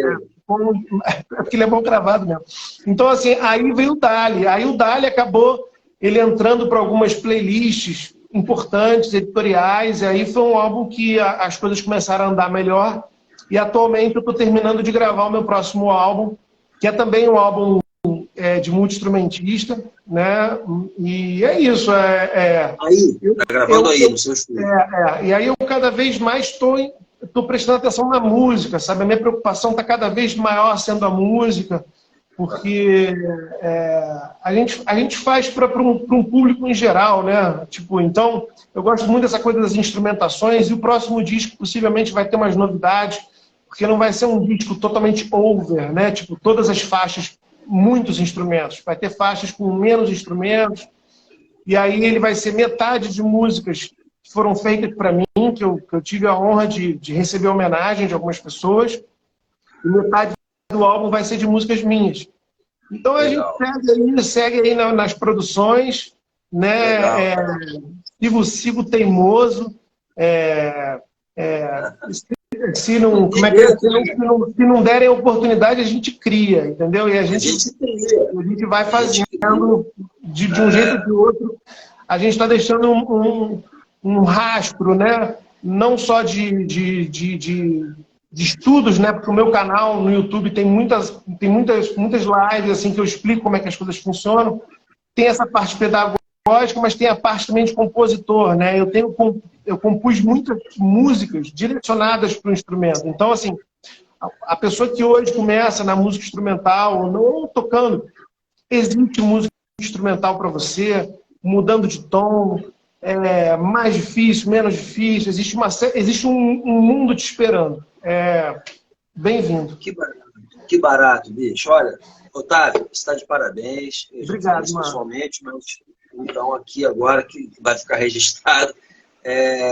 Porque ele é bom gravado mesmo. Então, assim, aí veio o Dali. Aí o Dali acabou ele entrando para algumas playlists importantes, editoriais, e aí foi um álbum que as coisas começaram a andar melhor. E atualmente eu estou terminando de gravar o meu próximo álbum, que é também um álbum de multi-instrumentista, né? E é isso. Aí, tá gravando aí no seu estúdio. E aí eu cada vez mais estou prestando atenção na música, sabe? A minha preocupação está cada vez maior sendo a música. porque a gente faz para um público em geral, né? Tipo, então, eu gosto muito dessa coisa das instrumentações, e o próximo disco possivelmente vai ter umas novidades, porque não vai ser um disco totalmente over, né? Tipo, todas as faixas, muitos instrumentos. Vai ter faixas com menos instrumentos, e aí ele vai ser metade de músicas que foram feitas para mim, que eu tive a honra de receber homenagem de algumas pessoas, e metade do álbum vai ser de músicas minhas. Então a Legal. gente segue aí nas produções, né? Sigo teimoso. Se não derem oportunidade, a gente cria, entendeu? E a gente vai fazendo de um jeito ou de outro. A gente está deixando um rastro, né? Não só de estudos, né? Porque o meu canal no YouTube tem muitas lives assim que eu explico como é que as coisas funcionam. Tem essa parte pedagógica, mas tem a parte também de compositor, né? Eu compus muitas músicas direcionadas para o instrumento. Então, assim, a pessoa que hoje começa na música instrumental, não tocando, existe música instrumental para você, mudando de tom, mais difícil, menos difícil. Existe um mundo te esperando. Bem-vindo. Que barato, bicho. Olha, Otávio, você está de parabéns. Obrigado, mano. Pessoalmente, mas então aqui agora que vai ficar registrado,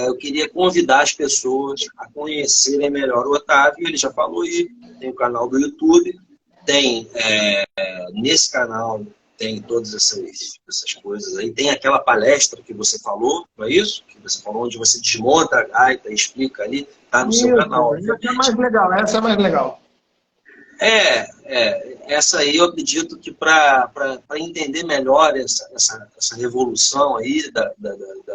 eu queria convidar as pessoas a conhecerem melhor o Otávio. Ele já falou aí, tem o canal do YouTube, tem nesse canal tem todas essas coisas aí. Tem aquela palestra que você falou, não é isso? Que você falou, onde você desmonta a gaita e explica ali, tá no seu canal. Essa é mais legal, essa é mais legal. Essa aí eu acredito que para entender melhor essa revolução aí da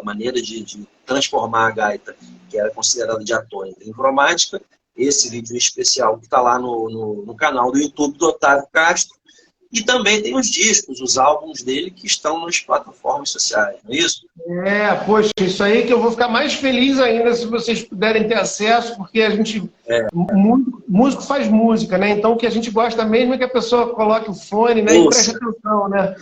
maneira de transformar a gaita, que era considerada de atônica em cromática, esse vídeo especial que está lá no canal do YouTube do Otávio Castro. E também tem os discos, os álbuns dele que estão nas plataformas sociais, não é isso? Poxa, isso aí que eu vou ficar mais feliz ainda se vocês puderem ter acesso, porque a gente... Músico faz música, né? Então o que a gente gosta mesmo é que a pessoa coloque o fone, né? E preste atenção, né?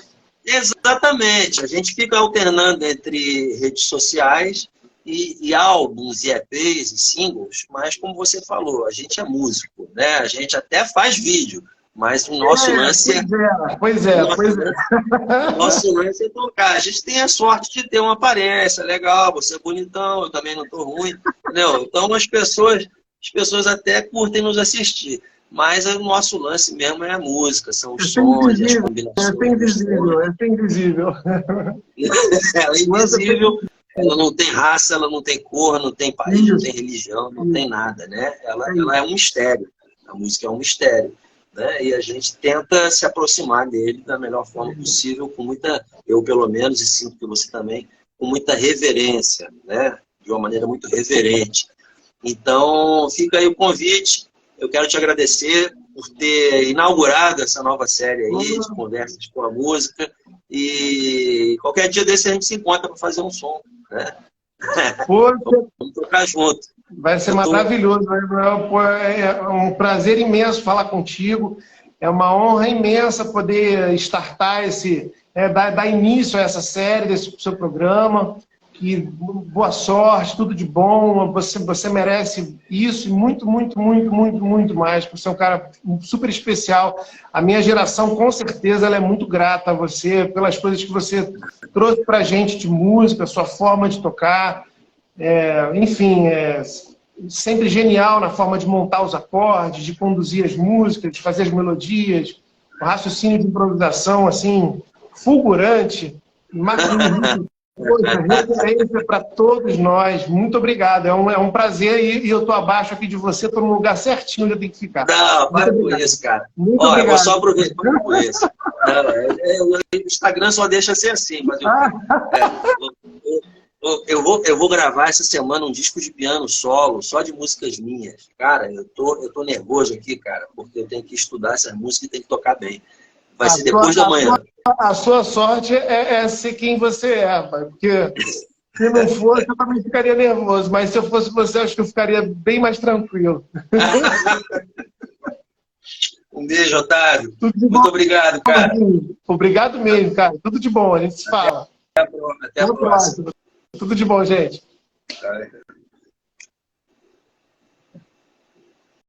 Exatamente. A gente fica alternando entre redes sociais e álbuns, e EPs, e singles, mas como você falou, a gente é músico, né? A gente até faz vídeo. Mas o nosso lance o nosso lance é tocar. A gente tem a sorte de ter uma aparência legal, você é bonitão, eu também não estou ruim, entendeu? Então as pessoas até curtem nos assistir. Mas o nosso lance mesmo é a música, são os sons, as combinações. É invisível. Ela é invisível, ela não tem raça, ela não tem cor, não tem país, não tem religião, não tem nada, né? Ela é um mistério. A música é um mistério. Né? E a gente tenta se aproximar dele da melhor forma possível, com muita, eu pelo menos, e sinto que você também, com muita reverência, né? De uma maneira muito reverente. Então, fica aí o convite. Eu quero te agradecer por ter inaugurado essa nova série aí de conversas com a música. E qualquer dia desse a gente se encontra para fazer um som, né? Vamos tocar junto. Vai ser maravilhoso. É um prazer imenso falar contigo. É uma honra imensa poder startar dar início a essa série, desse seu programa. E boa sorte, tudo de bom. Você merece isso e muito, muito, muito, muito, muito mais. Você é um cara super especial. A minha geração, com certeza, ela é muito grata a você pelas coisas que você trouxe pra gente de música, sua forma de tocar. Sempre genial na forma de montar os acordes, de conduzir as músicas, de fazer as melodias, o raciocínio de improvisação, assim, fulgurante, magnífico, referência para todos nós. Muito obrigado, é um prazer e eu estou abaixo aqui de você, estou no lugar certinho onde eu tenho que ficar. Não, para com isso, cara. Ó, eu vou só aproveitar com isso. O Instagram só deixa ser assim, mas eu vou gravar essa semana um disco de piano solo, só de músicas minhas. Cara, eu tô nervoso aqui, cara, porque eu tenho que estudar essas músicas e tenho que tocar bem. Vai ser depois da manhã. A sua sorte é ser quem você é, rapaz, porque se não fosse, eu também ficaria nervoso, mas se eu fosse você, eu acho que eu ficaria bem mais tranquilo. Um beijo, Otávio. Tudo de bom. Muito obrigado, cara. Obrigado mesmo, cara. Tudo de bom, a gente se fala. Até a próxima. Tudo de bom, gente.